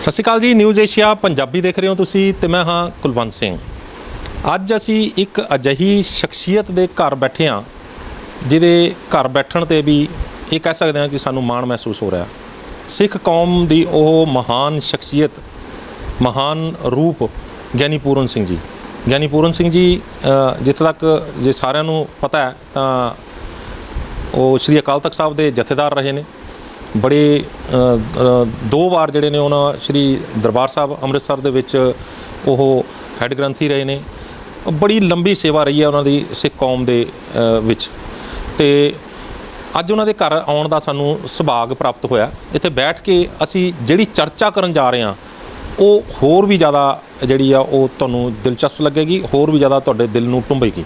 ਸਤਿ ਸ਼੍ਰੀ ਅਕਾਲ ਜੀ। News Asia Punjabi ਦੇਖ ਰਹੇ ਹੋ ਤੁਸੀਂ ਤੇ ਮੈਂ ਹਾਂ ਕੁਲਵੰਤ ਸਿੰਘ। ਅੱਜ ਅਸੀਂ ਇੱਕ ਅਜਿਹੀ ਸ਼ਖਸੀਅਤ ਦੇ ਘਰ ਬੈਠੇ ਹਾਂ ਜਿਹਦੇ ਘਰ ਬੈਠਣ ਤੇ ਵੀ ਇਹ ਕਹਿ ਸਕਦੇ ਹਾਂ ਕਿ ਸਾਨੂੰ ਮਾਣ ਮਹਿਸੂਸ ਹੋ ਰਿਹਾ। ਸਿੱਖ ਕੌਮ ਦੀ ਉਹ ਮਹਾਨ ਸ਼ਖਸੀਅਤ, ਮਹਾਨ ਰੂਪ ਗਿਆਨੀ ਪੂਰਨ ਸਿੰਘ ਜੀ। ਗਿਆਨੀ ਪੂਰਨ ਸਿੰਘ ਜੀ ਜਿੱਥੇ ਤੱਕ ਜੇ ਸਾਰਿਆਂ ਨੂੰ ਪਤਾ ਹੈ ਤਾਂ ਉਹ ਸ਼੍ਰੀ ਅਕਾਲ ਤਖਤ ਸਾਹਿਬ ਦੇ ਜਥੇਦਾਰ ਰਹੇ ਨੇ। ਬੜੇ 2 ਵਾਰ ਜਿਹੜੇ ਨੇ ਉਹਨਾਂ ਸ਼੍ਰੀ ਦਰਬਾਰ ਸਾਹਿਬ ਅੰਮ੍ਰਿਤਸਰ ਦੇ ਵਿੱਚ ਉਹ ਹੈੱਡ ਗ੍ਰੰਥੀ ਰਹੇ ਨੇ। ਬੜੀ ਲੰਬੀ ਸੇਵਾ ਰਹੀ ਹੈ ਉਹਨਾਂ ਦੀ ਸਿੱਖ ਕੌਮ ਦੇ ਵਿੱਚ। ਅਤੇ ਅੱਜ ਉਹਨਾਂ ਦੇ ਘਰ ਆਉਣ ਦਾ ਸਾਨੂੰ ਸੁਭਾਗ ਪ੍ਰਾਪਤ ਹੋਇਆ। ਇੱਥੇ ਬੈਠ ਕੇ ਅਸੀਂ ਜਿਹੜੀ ਚਰਚਾ ਕਰਨ ਜਾ ਰਹੇ ਹਾਂ ਉਹ ਹੋਰ ਵੀ ਜ਼ਿਆਦਾ ਜਿਹੜੀ ਆ ਉਹ ਤੁਹਾਨੂੰ ਦਿਲਚਸਪ ਲੱਗੇਗੀ, ਹੋਰ ਵੀ ਜ਼ਿਆਦਾ ਤੁਹਾਡੇ ਦਿਲ ਨੂੰ ਟੁੰਬੇਗੀ।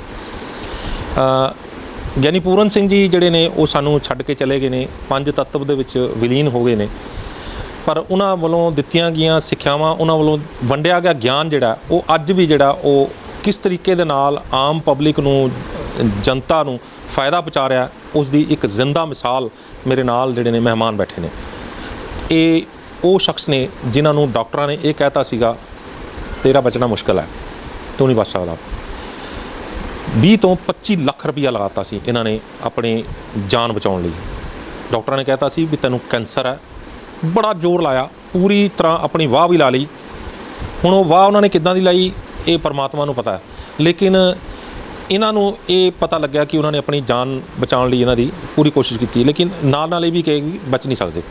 ਗਿਆਨੀ ਪੂਰਨ ਸਿੰਘ ਜੀ ਜਿਹੜੇ ਨੇ ਉਹ ਸਾਨੂੰ ਛੱਡ ਕੇ ਚਲੇ ਗਏ ਨੇ, 5 ਤੱਤਵ ਦੇ ਵਿੱਚ ਵਿਲੀਨ ਹੋ ਗਏ ਨੇ। ਪਰ ਉਹਨਾਂ ਵੱਲੋਂ ਦਿੱਤੀਆਂ ਗਈਆਂ ਸਿੱਖਿਆਵਾਂ, ਉਹਨਾਂ ਵੱਲੋਂ ਵੰਡਿਆ ਗਿਆ ਗਿਆਨ ਜਿਹੜਾ ਉਹ ਅੱਜ ਵੀ ਜਿਹੜਾ ਉਹ ਕਿਸ ਤਰੀਕੇ ਦੇ ਨਾਲ ਆਮ ਪਬਲਿਕ ਨੂੰ, ਜਨਤਾ ਨੂੰ ਫਾਇਦਾ ਪਹੁੰਚਾ ਰਿਹਾ, ਉਸ ਦੀ ਇੱਕ ਜ਼ਿੰਦਾ ਮਿਸਾਲ ਮੇਰੇ ਨਾਲ ਜਿਹੜੇ ਨੇ ਮਹਿਮਾਨ ਬੈਠੇ ਨੇ। ਇਹ ਉਹ ਸ਼ਖਸ ਨੇ ਜਿਨ੍ਹਾਂ ਨੂੰ ਡਾਕਟਰਾਂ ਨੇ ਇਹ ਕਹਿਤਾ ਸੀਗਾ ਤੇਰਾ ਬਚਣਾ ਮੁਸ਼ਕਿਲ ਹੈ, ਤੂੰ ਨਹੀਂ ਬਚ ਸਕਦਾ। 20 ਤੋਂ 25 ਲੱਖ ਰੁਪਈਆ ਲਗਾਤਾ ਸੀ ਇਹਨਾਂ ਨੇ ਆਪਣੀ ਜਾਨ ਬਚਾਉਣ ਲਈ। ਡਾਕਟਰਾਂ ਨੇ ਕਹਿਤਾ ਸੀ ਵੀ ਤੈਨੂੰ ਕੈਂਸਰ ਹੈ। ਬੜਾ ਜ਼ੋਰ ਲਾਇਆ, ਪੂਰੀ ਤਰ੍ਹਾਂ ਆਪਣੀ ਵਾਹ ਵੀ ਲਾ ਲਈ। ਹੁਣ ਉਹ ਵਾਹ ਉਹਨਾਂ ਨੇ ਕਿੱਦਾਂ ਦੀ ਲਾਈ ਇਹ ਪਰਮਾਤਮਾ ਨੂੰ ਪਤਾ ਹੈ, ਲੇਕਿਨ ਇਹਨਾਂ ਨੂੰ ਇਹ ਪਤਾ ਲੱਗਿਆ ਕਿ ਉਹਨਾਂ ਨੇ ਆਪਣੀ ਜਾਨ ਬਚਾਉਣ ਲਈ ਇਹਨਾਂ ਦੀ ਪੂਰੀ ਕੋਸ਼ਿਸ਼ ਕੀਤੀ, ਲੇਕਿਨ ਨਾਲ ਇਹ ਵੀ ਕਹੇ ਵੀ ਬਚ ਨਹੀਂ ਸਕਦੇ।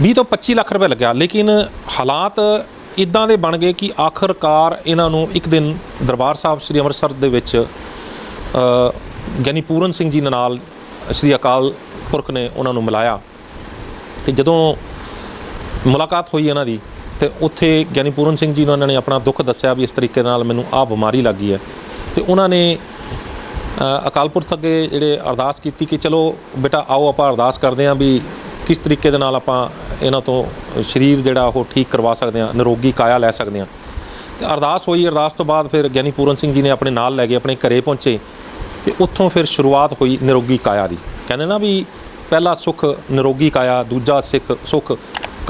20 ਤੋਂ 25 ਲੱਖ ਰੁਪਏ ਲੱਗਿਆ, ਲੇਕਿਨ ਹਾਲਾਤ ਇੱਦਾਂ ਦੇ ਬਣ ਗਏ ਕਿ ਆਖਰਕਾਰ ਇਹਨਾਂ ਨੂੰ ਇੱਕ ਦਿਨ ਦਰਬਾਰ ਸਾਹਿਬ ਸ਼੍ਰੀ ਅੰਮ੍ਰਿਤਸਰ ਦੇ ਵਿੱਚ ਗਿਆਨੀ ਪੂਰਨ ਸਿੰਘ ਜੀ ਨਾਲ ਸ਼੍ਰੀ ਅਕਾਲ ਪੁਰਖ ਨੇ ਉਹਨਾਂ ਨੂੰ ਮਿਲਾਇਆ। ਅਤੇ ਜਦੋਂ ਮੁਲਾਕਾਤ ਹੋਈ ਇਹਨਾਂ ਦੀ ਅਤੇ ਉੱਥੇ ਗਿਆਨੀ ਪੂਰਨ ਸਿੰਘ ਜੀ ਨੂੰ ਉਹਨਾਂ ਨੇ ਆਪਣਾ ਦੁੱਖ ਦੱਸਿਆ ਵੀ ਇਸ ਤਰੀਕੇ ਨਾਲ ਮੈਨੂੰ ਆਹ ਬਿਮਾਰੀ ਲੱਗ ਗਈ ਹੈ। ਅਤੇ ਉਹਨਾਂ ਨੇ ਅਕਾਲ ਪੁਰਖ ਅੱਗੇ ਜਿਹੜੇ ਅਰਦਾਸ ਕੀਤੀ ਕਿ ਚਲੋ ਬੇਟਾ ਆਓ ਆਪਾਂ ਅਰਦਾਸ ਕਰਦੇ ਹਾਂ ਵੀ ਕਿਸ ਤਰੀਕੇ ਦੇ ਨਾਲ ਆਪਾਂ ਇਹਨਾਂ ਤੋਂ ਸਰੀਰ ਜਿਹੜਾ ਉਹ ਠੀਕ ਕਰਵਾ ਸਕਦੇ ਹਾਂ, ਨਿਰੋਗੀ ਕਾਇਆ ਲੈ ਸਕਦੇ ਹਾਂ। ਅਤੇ ਅਰਦਾਸ ਹੋਈ। ਅਰਦਾਸ ਤੋਂ ਬਾਅਦ ਫਿਰ ਗਿਆਨੀ ਪੂਰਨ ਸਿੰਘ ਜੀ ਨੇ ਆਪਣੇ ਨਾਲ ਲੈ ਕੇ ਆਪਣੇ ਘਰੇ ਪਹੁੰਚੇ ਅਤੇ ਉੱਥੋਂ ਫਿਰ ਸ਼ੁਰੂਆਤ ਹੋਈ ਨਿਰੋਗੀ ਕਾਇਆ ਦੀ। ਕਹਿੰਦੇ ਨਾ ਵੀ ਪਹਿਲਾ ਸੁੱਖ ਨਿਰੋਗੀ ਕਾਇਆ, ਦੂਜਾ ਸੁੱਖ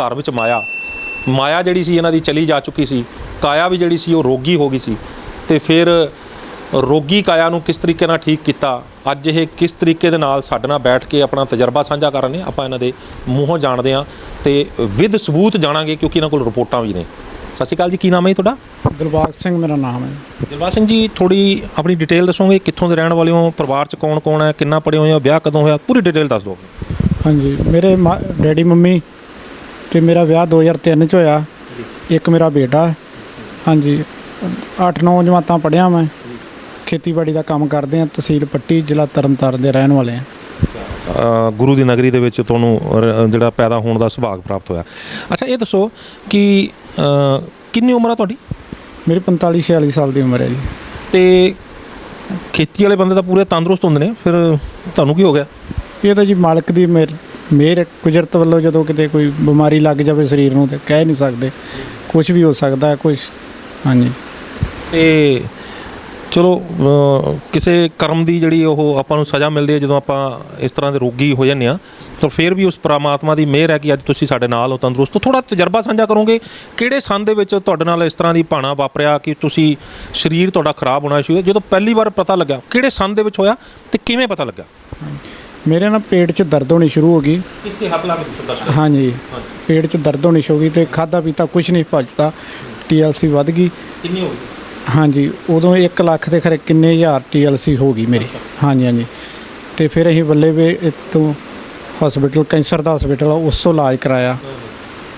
ਘਰ ਵਿੱਚ ਮਾਇਆ ਜਿਹੜੀ ਸੀ ਇਹਨਾਂ ਦੀ ਚਲੀ ਜਾ ਚੁੱਕੀ ਸੀ। ਕਾਇਆ ਵੀ ਜਿਹੜੀ ਸੀ ਉਹ ਰੋਗੀ ਹੋ ਗਈ ਸੀ। ਅਤੇ ਫਿਰ ਰੋਗੀ ਕਾਇਆ ਨੂੰ ਕਿਸ ਤਰੀਕੇ ਨਾਲ ਠੀਕ ਕੀਤਾ, ਅੱਜ ਇਹ ਕਿਸ ਤਰੀਕੇ ਦੇ ਨਾਲ ਸਾਡੇ ਨਾਲ ਬੈਠ ਕੇ ਆਪਣਾ ਤਜਰਬਾ ਸਾਂਝਾ ਕਰ ਰਹੇ ਨੇ, ਆਪਾਂ ਇਹਨਾਂ ਦੇ ਮੂੰਹੋਂ ਜਾਣਦੇ ਹਾਂ ਅਤੇ ਵਿਦ ਸਬੂਤ ਜਾਣਾਂਗੇ ਕਿਉਂਕਿ ਇਹਨਾਂ ਕੋਲ ਰਿਪੋਰਟਾਂ ਵੀ ਨੇ। ਸਤਿ ਸ਼੍ਰੀ ਅਕਾਲ ਜੀ, ਕੀ ਨਾਮ ਹੈ ਜੀ ਤੁਹਾਡਾ? ਦਿਲਬਾਗ ਸਿੰਘ ਮੇਰਾ ਨਾਮ ਹੈ। ਦਿਲਬਾਗ ਸਿੰਘ ਜੀ, ਥੋੜ੍ਹੀ ਆਪਣੀ ਡਿਟੇਲ ਦੱਸੋਗੇ, ਕਿੱਥੋਂ ਦੇ ਰਹਿਣ ਵਾਲੇ ਹੋ, ਪਰਿਵਾਰ 'ਚ ਕੌਣ ਕੌਣ ਹੈ, ਕਿੰਨਾ ਪੜ੍ਹੇ ਹੋਏ ਹੋ, ਵਿਆਹ ਕਦੋਂ ਹੋਇਆ, ਪੂਰੀ ਡਿਟੇਲ ਦੱਸ ਦਿਓ। ਹਾਂਜੀ, ਮੇਰੇ ਡੈਡੀ ਮੰਮੀ ਅਤੇ ਮੇਰਾ ਵਿਆਹ 2003 'ਚ ਹੋਇਆ। ਇੱਕ ਮੇਰਾ ਬੇਟਾ। ਹਾਂਜੀ, 8-9 ਜਮਾਤਾਂ ਪੜ੍ਹਿਆ ਮੈਂ। ਖੇਤੀਬਾੜੀ ਦਾ ਕੰਮ ਕਰਦੇ ਹਾਂ। ਤਹਿਸੀਲ ਪੱਟੀ, ਜ਼ਿਲ੍ਹਾ ਤਰਨਤਾਰਨ ਦੇ ਰਹਿਣ ਵਾਲੇ ਹਾਂ। ਗੁਰੂ ਦੀ ਨਗਰੀ ਦੇ ਵਿੱਚ ਤੁਹਾਨੂੰ ਜਿਹੜਾ ਪੈਦਾ ਹੋਣ ਦਾ ਸੁਭਾਗ ਪ੍ਰਾਪਤ ਹੋਇਆ। ਅੱਛਾ, ਇਹ ਦੱਸੋ ਕਿ ਕਿੰਨੀ ਉਮਰ ਆ ਤੁਹਾਡੀ? ਮੇਰੀ 45-46 ਸਾਲ ਦੀ ਉਮਰ ਹੈ ਜੀ। ਅਤੇ ਖੇਤੀ ਵਾਲੇ ਬੰਦੇ ਤਾਂ ਪੂਰੇ ਤੰਦਰੁਸਤ ਹੁੰਦੇ ਨੇ, ਫਿਰ ਤੁਹਾਨੂੰ ਕੀ ਹੋ ਗਿਆ? ਇਹ ਤਾਂ ਜੀ ਮਾਲਕ ਦੀ ਮਿਹਰ ਕੁਦਰਤ ਵੱਲੋਂ। ਜਦੋਂ ਕਿਤੇ ਕੋਈ ਬਿਮਾਰੀ ਲੱਗ ਜਾਵੇ ਸਰੀਰ ਨੂੰ ਤਾਂ ਕਹਿ ਨਹੀਂ ਸਕਦੇ, ਕੁਛ ਵੀ ਹੋ ਸਕਦਾ ਹੈ ਕੁਛ। ਹਾਂਜੀ, ਅਤੇ ਚਲੋ ਕਿਸੇ ਕਰਮ ਦੀ ਜਿਹੜੀ ਉਹ ਆਪਾਂ ਨੂੰ ਸਜ਼ਾ ਮਿਲਦੀ ਹੈ ਜਦੋਂ ਆਪਾਂ ਇਸ ਤਰ੍ਹਾਂ ਦੇ ਰੋਗੀ ਹੋ ਜਾਂਦੇ ਹਾਂ, ਤਾਂ ਫਿਰ ਵੀ ਉਸ ਪਰਮਾਤਮਾ ਦੀ ਮਿਹਰ ਹੈ ਕਿ ਅੱਜ ਤੁਸੀਂ ਸਾਡੇ ਨਾਲ ਹੋ, ਤੰਦਰੁਸਤ ਹੋ। ਥੋੜ੍ਹਾ ਤਜਰਬਾ ਸਾਂਝਾ ਕਰੋਗੇ, ਕਿਹੜੇ ਸੰਨ ਦੇ ਵਿੱਚ ਤੁਹਾਡੇ ਨਾਲ ਇਸ ਤਰ੍ਹਾਂ ਦੀ ਭਾਣਾ ਵਾਪਰਿਆ ਕਿ ਤੁਸੀਂ ਸਰੀਰ ਤੁਹਾਡਾ ਖਰਾਬ ਹੋਣਾ ਸ਼ੁਰੂ ਹੋਇਆ? ਜਦੋਂ ਪਹਿਲੀ ਵਾਰ ਪਤਾ ਲੱਗਾ, ਕਿਹੜੇ ਸੰਨ ਦੇ ਵਿੱਚ ਹੋਇਆ ਅਤੇ ਕਿਵੇਂ ਪਤਾ ਲੱਗਾ? ਮੇਰੇ ਨਾਲ ਪੇਟ 'ਚ ਦਰਦ ਹੋਣੀ ਸ਼ੁਰੂ ਹੋ ਗਈ। ਕਿੱਥੇ ਹੱਥ ਲਾ ਕੇ ਦੱਸੋ? ਹਾਂਜੀ, ਪੇਟ 'ਚ ਦਰਦ ਹੋਣੀ ਸ਼ੁਰੂ ਹੋ ਗਈ ਅਤੇ ਖਾਧਾ ਪੀਤਾ ਕੁਛ ਨਹੀਂ ਪਚਦਾ। TLC ਵੱਧ ਗਈ। ਕਿੰਨੀ ਹੋ ਗਈ? ਹਾਂਜੀ, ਉਦੋਂ 1 ਲੱਖ ਦੇ ਖਰੇ ਕਿੰਨੇ ਹਜ਼ਾਰ TLC ਹੋ ਗਈ ਮੇਰੀ। ਹਾਂਜੀ, ਅਤੇ ਫਿਰ ਅਸੀਂ ਬੱਲੇ ਵੇ ਇੱਥੋਂ ਹਸਪੀਟਲ, ਕੈਂਸਰ ਦਾ ਹਸਪੀਟਲ ਆ, ਉਸ ਤੋਂ ਇਲਾਜ ਕਰਾਇਆ।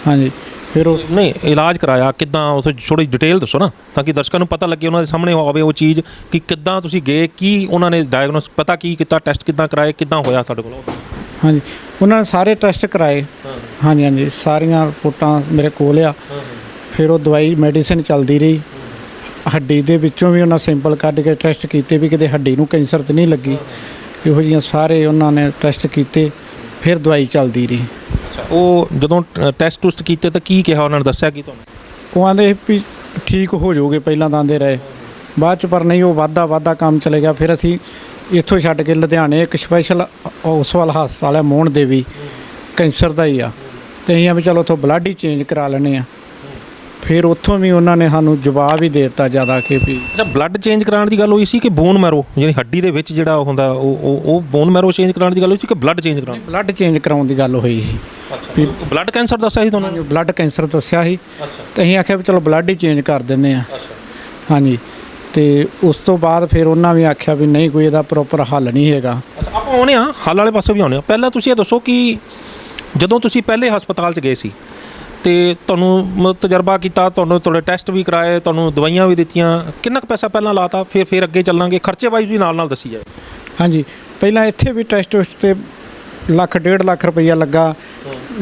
ਹਾਂਜੀ, ਫਿਰ ਉਸ ਨਹੀਂ ਇਲਾਜ ਕਰਾਇਆ ਕਿੱਦਾਂ, ਉਸ ਥੋੜ੍ਹੀ ਡਿਟੇਲ ਦੱਸੋ ਨਾ, ਤਾਂ ਕਿ ਦਰਸ਼ਕਾਂ ਨੂੰ ਪਤਾ ਲੱਗੇ, ਉਹਨਾਂ ਦੇ ਸਾਹਮਣੇ ਆਵੇ ਉਹ ਚੀਜ਼ ਕਿ ਕਿੱਦਾਂ ਤੁਸੀਂ ਗਏ, ਕੀ ਉਹਨਾਂ ਨੇ ਡਾਇਗਨੋਸ ਪਤਾ ਕੀ ਕੀਤਾ, ਟੈਸਟ ਕਿੱਦਾਂ ਕਰਾਏ, ਕਿੱਦਾਂ ਹੋਇਆ ਸਾਡੇ ਕੋਲ? ਹਾਂਜੀ, ਉਹਨਾਂ ਨੇ ਸਾਰੇ ਟੈਸਟ ਕਰਾਏ। ਹਾਂਜੀ, ਸਾਰੀਆਂ ਰਿਪੋਰਟਾਂ ਮੇਰੇ ਕੋਲ ਆ। ਫਿਰ ਉਹ ਦਵਾਈ ਮੈਡੀਸਿਨ ਚੱਲਦੀ ਰਹੀ। ਹੱਡੀ ਦੇ ਵਿੱਚੋਂ ਵੀ ਉਹਨਾਂ ਸੈਂਪਲ ਕੱਢ ਕੇ ਟੈਸਟ ਕੀਤੇ ਵੀ ਕਿਤੇ ਹੱਡੀ ਨੂੰ ਕੈਂਸਰ ਤਾਂ ਨਹੀਂ ਲੱਗੀ। ਇਹੋ ਜਿਹੀਆਂ ਸਾਰੇ ਉਹਨਾਂ ਨੇ ਟੈਸਟ ਕੀਤੇ, ਫਿਰ ਦਵਾਈ ਚੱਲਦੀ ਰਹੀ। ਉਹ ਜਦੋਂ ਟੈਸਟ ਕੀਤੇ ਤਾਂ ਕੀ ਕਿਹਾ ਉਹਨਾਂ ਨੇ, ਦੱਸਿਆ ਕੀ ਤੁਹਾਨੂੰ? ਉਹ ਆਂਦੇ ਵੀ ਠੀਕ ਹੋ ਜਾਓਗੇ, ਪਹਿਲਾਂ ਤਾਂ ਆਂਦੇ ਰਹੇ, ਬਾਅਦ 'ਚ ਪਰ ਨਹੀਂ, ਉਹ ਵਾਧਾ ਕੰਮ ਚਲੇ ਗਿਆ। ਫਿਰ ਅਸੀਂ ਇੱਥੋਂ ਛੱਡ ਕੇ ਲੁਧਿਆਣੇ ਇੱਕ ਸਪੈਸ਼ਲ ਹਸਪਤਾਲ ਹੈ ਮੋਹਣ ਦੇਵੀ, ਕੈਂਸਰ ਦਾ ਹੀ ਆ। ਤੇ ਅਸੀਂ ਆ ਵੀ ਚਲੋ ਉੱਥੋਂ ਬਲੱਡ ਹੀ ਚੇਂਜ ਕਰਾ ਲੈਂਦੇ ਆ। ਫਿਰ ਉੱਥੋਂ ਵੀ ਉਹਨਾਂ ਨੇ ਸਾਨੂੰ ਜਵਾਬ ਹੀ ਦੇ ਦਿੱਤਾ ਜ਼ਿਆਦਾ ਕਿ ਵੀ ਅੱਛਾ, ਬਲੱਡ ਚੇਂਜ ਕਰਾਉਣ ਦੀ ਗੱਲ ਹੋਈ ਸੀ ਕਿ ਬੋਨ ਮੈਰੋ ਜਿਹੜੀ ਹੱਡੀ ਦੇ ਵਿੱਚ ਜਿਹੜਾ ਉਹ ਹੁੰਦਾ ਉਹ ਬੋਨ ਮੈਰੋ ਚੇਂਜ ਕਰਾਉਣ ਦੀ ਗੱਲ ਹੋਈ ਸੀ ਕਿ ਬਲੱਡ ਚੇਂਜ ਕਰਾਉਣ? ਬਲੱਡ ਚੇਂਜ ਕਰਾਉਣ ਦੀ ਗੱਲ ਹੋਈ ਸੀ। ਅੱਛਾ, ਬਲੱਡ ਕੈਂਸਰ ਦੱਸਿਆ ਸੀ ਤੁਹਾਨੂੰ? ਬਲੱਡ ਕੈਂਸਰ ਦੱਸਿਆ ਸੀ ਅੱਛਾ ਤੇ ਅਸੀਂ ਆਖਿਆ ਵੀ ਚਲੋ ਬਲੱਡ ਹੀ ਚੇਂਜ ਕਰ ਦਿੰਦੇ ਆ। ਅੱਛਾ ਹਾਂਜੀ, ਤੇ ਉਸ ਤੋਂ ਬਾਅਦ ਫਿਰ ਉਹਨਾਂ ਵੀ ਆਖਿਆ ਵੀ ਨਹੀਂ ਕੋਈ ਇਹਦਾ ਪ੍ਰੋਪਰ ਹੱਲ ਨਹੀਂ ਹੈਗਾ। ਅੱਛਾ, ਆਪਾਂ ਆਉਂਦੇ ਹਾਂ ਹੱਲ ਵਾਲੇ ਪਾਸੇ ਵੀ ਆਉਂਦੇ ਹਾਂ। ਪਹਿਲਾਂ ਤੁਸੀਂ ਇਹ ਦੱਸੋ ਕਿ ਜਦੋਂ ਤੁਸੀਂ ਪਹਿਲੇ ਹਸਪਤਾਲ 'ਚ ਗਏ ਸੀ ਤੇ ਤੁਹਾਨੂੰ ਤਜਰਬਾ ਕੀਤਾ, ਤੁਹਾਡੇ ਟੈਸਟ ਵੀ ਕਰਾਏ, ਤੁਹਾਨੂੰ ਦਵਾਈਆਂ ਵੀ ਦਿੱਤੀਆਂ, ਕਿੰਨਾ ਕੁ ਪੈਸਾ ਪਹਿਲਾਂ ਲਾਤਾ? ਫਿਰ ਅੱਗੇ ਚੱਲਾਂਗੇ, ਖਰਚੇ ਵਾਈਜ਼ ਵੀ ਨਾਲ ਦੱਸੀ ਜਾਏ। ਹਾਂਜੀ, ਪਹਿਲਾਂ ਇੱਥੇ ਵੀ ਟੈਸਟ ਉਸ ਤੇ ਲੱਖ 1.5 ਲੱਖ ਰੁਪਈਆ ਲੱਗਾ।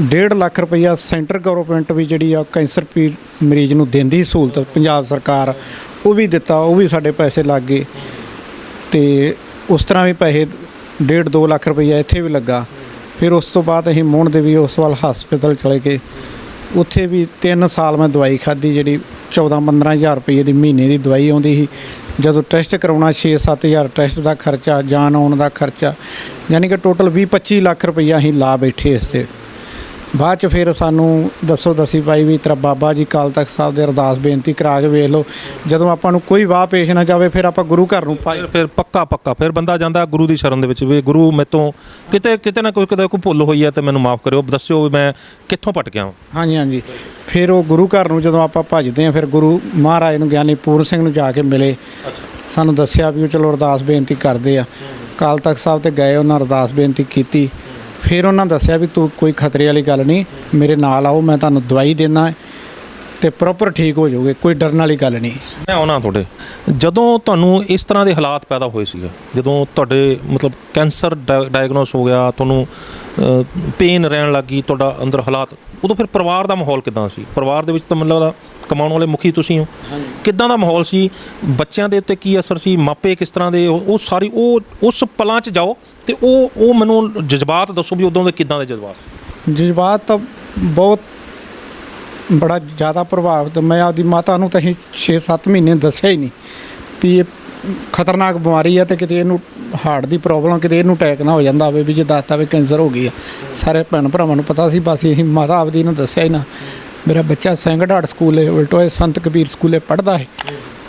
1.5 ਲੱਖ ਰੁਪਈਆ ਸੈਂਟਰ ਗਵਰਨਮੈਂਟ ਵੀ ਜਿਹੜੀ ਆ ਕੈਂਸਰ ਮਰੀਜ਼ ਨੂੰ ਦਿੰਦੀ ਸਹੂਲਤ, ਪੰਜਾਬ ਸਰਕਾਰ ਉਹ ਵੀ ਦਿੱਤਾ, ਉਹ ਵੀ ਸਾਡੇ ਪੈਸੇ ਲੱਗ ਗਏ। ਤੇ ਉਸ ਤਰ੍ਹਾਂ ਵੀ ਪੈਸੇ 1.5-2 ਲੱਖ ਰੁਪਈਆ ਇੱਥੇ ਵੀ ਲੱਗਾ। ਫਿਰ ਉਸ ਤੋਂ ਬਾਅਦ ਅਸੀਂ ਮੋਹਣ ਦੇ ਵੀ ਉਸ ਵੱਲ ਹਸਪਤਾਲ ਚਲੇ ਗਏ। ਉੱਥੇ ਵੀ 3 ਸਾਲ ਮੈਂ ਦਵਾਈ ਖਾਧੀ, ਜਿਹੜੀ 14-15 ਹਜ਼ਾਰ ਰੁਪਏ ਦੀ ਮਹੀਨੇ ਦੀ ਦਵਾਈ ਆਉਂਦੀ ਸੀ। ਜਦੋਂ ਟੈਸਟ ਕਰਾਉਣਾ 6-7 ਹਜ਼ਾਰ ਟੈਸਟ ਦਾ ਖਰਚਾ, ਜਾਣ ਆਉਣ ਦਾ ਖਰਚਾ, ਯਾਨੀ ਕਿ ਟੋਟਲ 20-25 ਲੱਖ ਰੁਪਈਆ ਅਸੀਂ ਲਾ ਬੈਠੇ ਇਸ 'ਤੇ। ਬਾਅਦ 'ਚ ਫਿਰ ਸਾਨੂੰ ਦੱਸੀ ਭਾਈ ਵੀ ਤੇਰਾ ਬਾਬਾ ਜੀ ਅਕਾਲ ਤਖਤ ਸਾਹਿਬ ਦੇ ਅਰਦਾਸ ਬੇਨਤੀ ਕਰਾ ਕੇ ਵੇਖ ਲਓ। ਜਦੋਂ ਆਪਾਂ ਨੂੰ ਕੋਈ ਵਾਹ ਪੇਸ਼ ਨਾ ਜਾਵੇ ਫਿਰ ਆਪਾਂ ਗੁਰੂ ਘਰ ਨੂੰ ਫਿਰ ਪੱਕਾ ਫਿਰ ਬੰਦਾ ਜਾਂਦਾ ਗੁਰੂ ਦੀ ਸ਼ਰਨ ਦੇ ਵਿੱਚ ਵੀ ਗੁਰੂ ਮੈਤੋਂ ਕਿਤੇ ਨਾ ਕੋਈ ਭੁੱਲ ਹੋਈ ਹੈ ਤੇ ਮੈਨੂੰ ਮਾਫ ਕਰਿਓ, ਦੱਸਿਓ ਵੀ ਮੈਂ ਕਿੱਥੋਂ ਭਟਕਿਆ ਹਾਂ। ਹਾਂਜੀ, ਫਿਰ ਉਹ ਗੁਰੂ ਘਰ ਨੂੰ ਜਦੋਂ ਆਪਾਂ ਭੱਜਦੇ ਹਾਂ ਫਿਰ ਗੁਰੂ ਮਹਾਰਾਜ ਨੂੰ ਗਿਆਨੀ ਪੂਰਨ ਸਿੰਘ ਨੂੰ ਜਾ ਕੇ ਮਿਲੇ। ਸਾਨੂੰ ਦੱਸਿਆ ਵੀ ਉਹ ਚਲੋ ਅਰਦਾਸ ਬੇਨਤੀ ਕਰਦੇ ਆ। ਅਕਾਲ ਤਖਤ ਸਾਹਿਬ 'ਤੇ ਗਏ, ਉਹਨਾਂ ਅਰਦਾਸ ਬੇਨਤੀ ਕੀਤੀ। ਫਿਰ ਉਹਨਾਂ ਦੱਸਿਆ ਵੀ ਤੂੰ ਕੋਈ ਖਤਰੇ ਵਾਲੀ ਗੱਲ ਨਹੀਂ, ਮੇਰੇ ਨਾਲ ਆਓ, ਮੈਂ ਤੁਹਾਨੂੰ ਦਵਾਈ ਦੇਣਾ ਅਤੇ ਪ੍ਰੋਪਰ ਠੀਕ ਹੋ ਜਾਓਗੇ, ਕੋਈ ਡਰਨ ਵਾਲੀ ਗੱਲ ਨਹੀਂ। ਮੈਂ ਆਉਣਾ ਤੁਹਾਡੇ, ਜਦੋਂ ਤੁਹਾਨੂੰ ਇਸ ਤਰ੍ਹਾਂ ਦੇ ਹਾਲਾਤ ਪੈਦਾ ਹੋਏ ਸੀਗੇ, ਜਦੋਂ ਤੁਹਾਡੇ ਮਤਲਬ ਕੈਂਸਰ ਡਾਇਗਨੋਸ ਹੋ ਗਿਆ, ਤੁਹਾਨੂੰ ਪੇਨ ਰਹਿਣ ਲੱਗ ਗਈ, ਤੁਹਾਡਾ ਅੰਦਰ ਹਾਲਾਤ, ਉਦੋਂ ਫਿਰ ਪਰਿਵਾਰ ਦਾ ਮਾਹੌਲ ਕਿੱਦਾਂ ਸੀ? ਪਰਿਵਾਰ ਦੇ ਵਿੱਚ ਤਾਂ ਮਤਲਬ ਕਮਾਉਣ ਵਾਲੇ ਮੁਖੀ ਤੁਸੀਂ ਹੋ, ਕਿੱਦਾਂ ਦਾ ਮਾਹੌਲ ਸੀ? ਬੱਚਿਆਂ ਦੇ ਉੱਤੇ ਕੀ ਅਸਰ ਸੀ? ਮਾਪੇ ਕਿਸ ਤਰ੍ਹਾਂ ਦੇ? ਉਹ ਸਾਰੀ ਉਸ ਪਲਾਂ 'ਚ ਜਾਓ ਤੇ ਉਹ ਮੈਨੂੰ ਜਜ਼ਬਾਤ ਦੱਸੋ ਵੀ ਉਦੋਂ ਦੇ ਕਿੱਦਾਂ ਦੇ ਜਜ਼ਬਾਤ ਸੀ? ਜਜ਼ਬਾਤ ਤਾਂ ਬਹੁਤ ਬੜਾ ਜ਼ਿਆਦਾ ਪ੍ਰਭਾਵਿਤ। ਮੈਂ ਆਪਦੀ ਮਾਤਾ ਨੂੰ ਤਾਂ ਅਸੀਂ 6-7 ਮਹੀਨੇ ਦੱਸਿਆ ਹੀ ਨਹੀਂ ਵੀ ਇਹ ਖਤਰਨਾਕ ਬਿਮਾਰੀ ਆ, ਅਤੇ ਕਿਤੇ ਇਹਨੂੰ ਹਾਰਟ ਦੀ ਪ੍ਰੋਬਲਮ, ਕਿਤੇ ਇਹਨੂੰ ਅਟੈਕ ਨਾ ਹੋ ਜਾਂਦਾ ਹੋਵੇ ਵੀ ਜੇ ਦੱਸਤਾ ਵੀ ਕੈਂਸਰ ਹੋ ਗਈ ਆ। ਸਾਰੇ ਭੈਣ ਭਰਾਵਾਂ ਨੂੰ ਪਤਾ ਸੀ, ਬਸ ਅਸੀਂ ਮਾਤਾ ਆਪਦੀ ਨੂੰ ਦੱਸਿਆ ਹੀ ਨਾ। ਮੇਰਾ ਬੱਚਾ ਸੈਂਗੜਾੜ ਸਕੂਲੇ ਉਲਟੋਏ ਸੰਤ ਕਬੀਰ ਸਕੂਲੇ ਪੜ੍ਹਦਾ ਹੈ,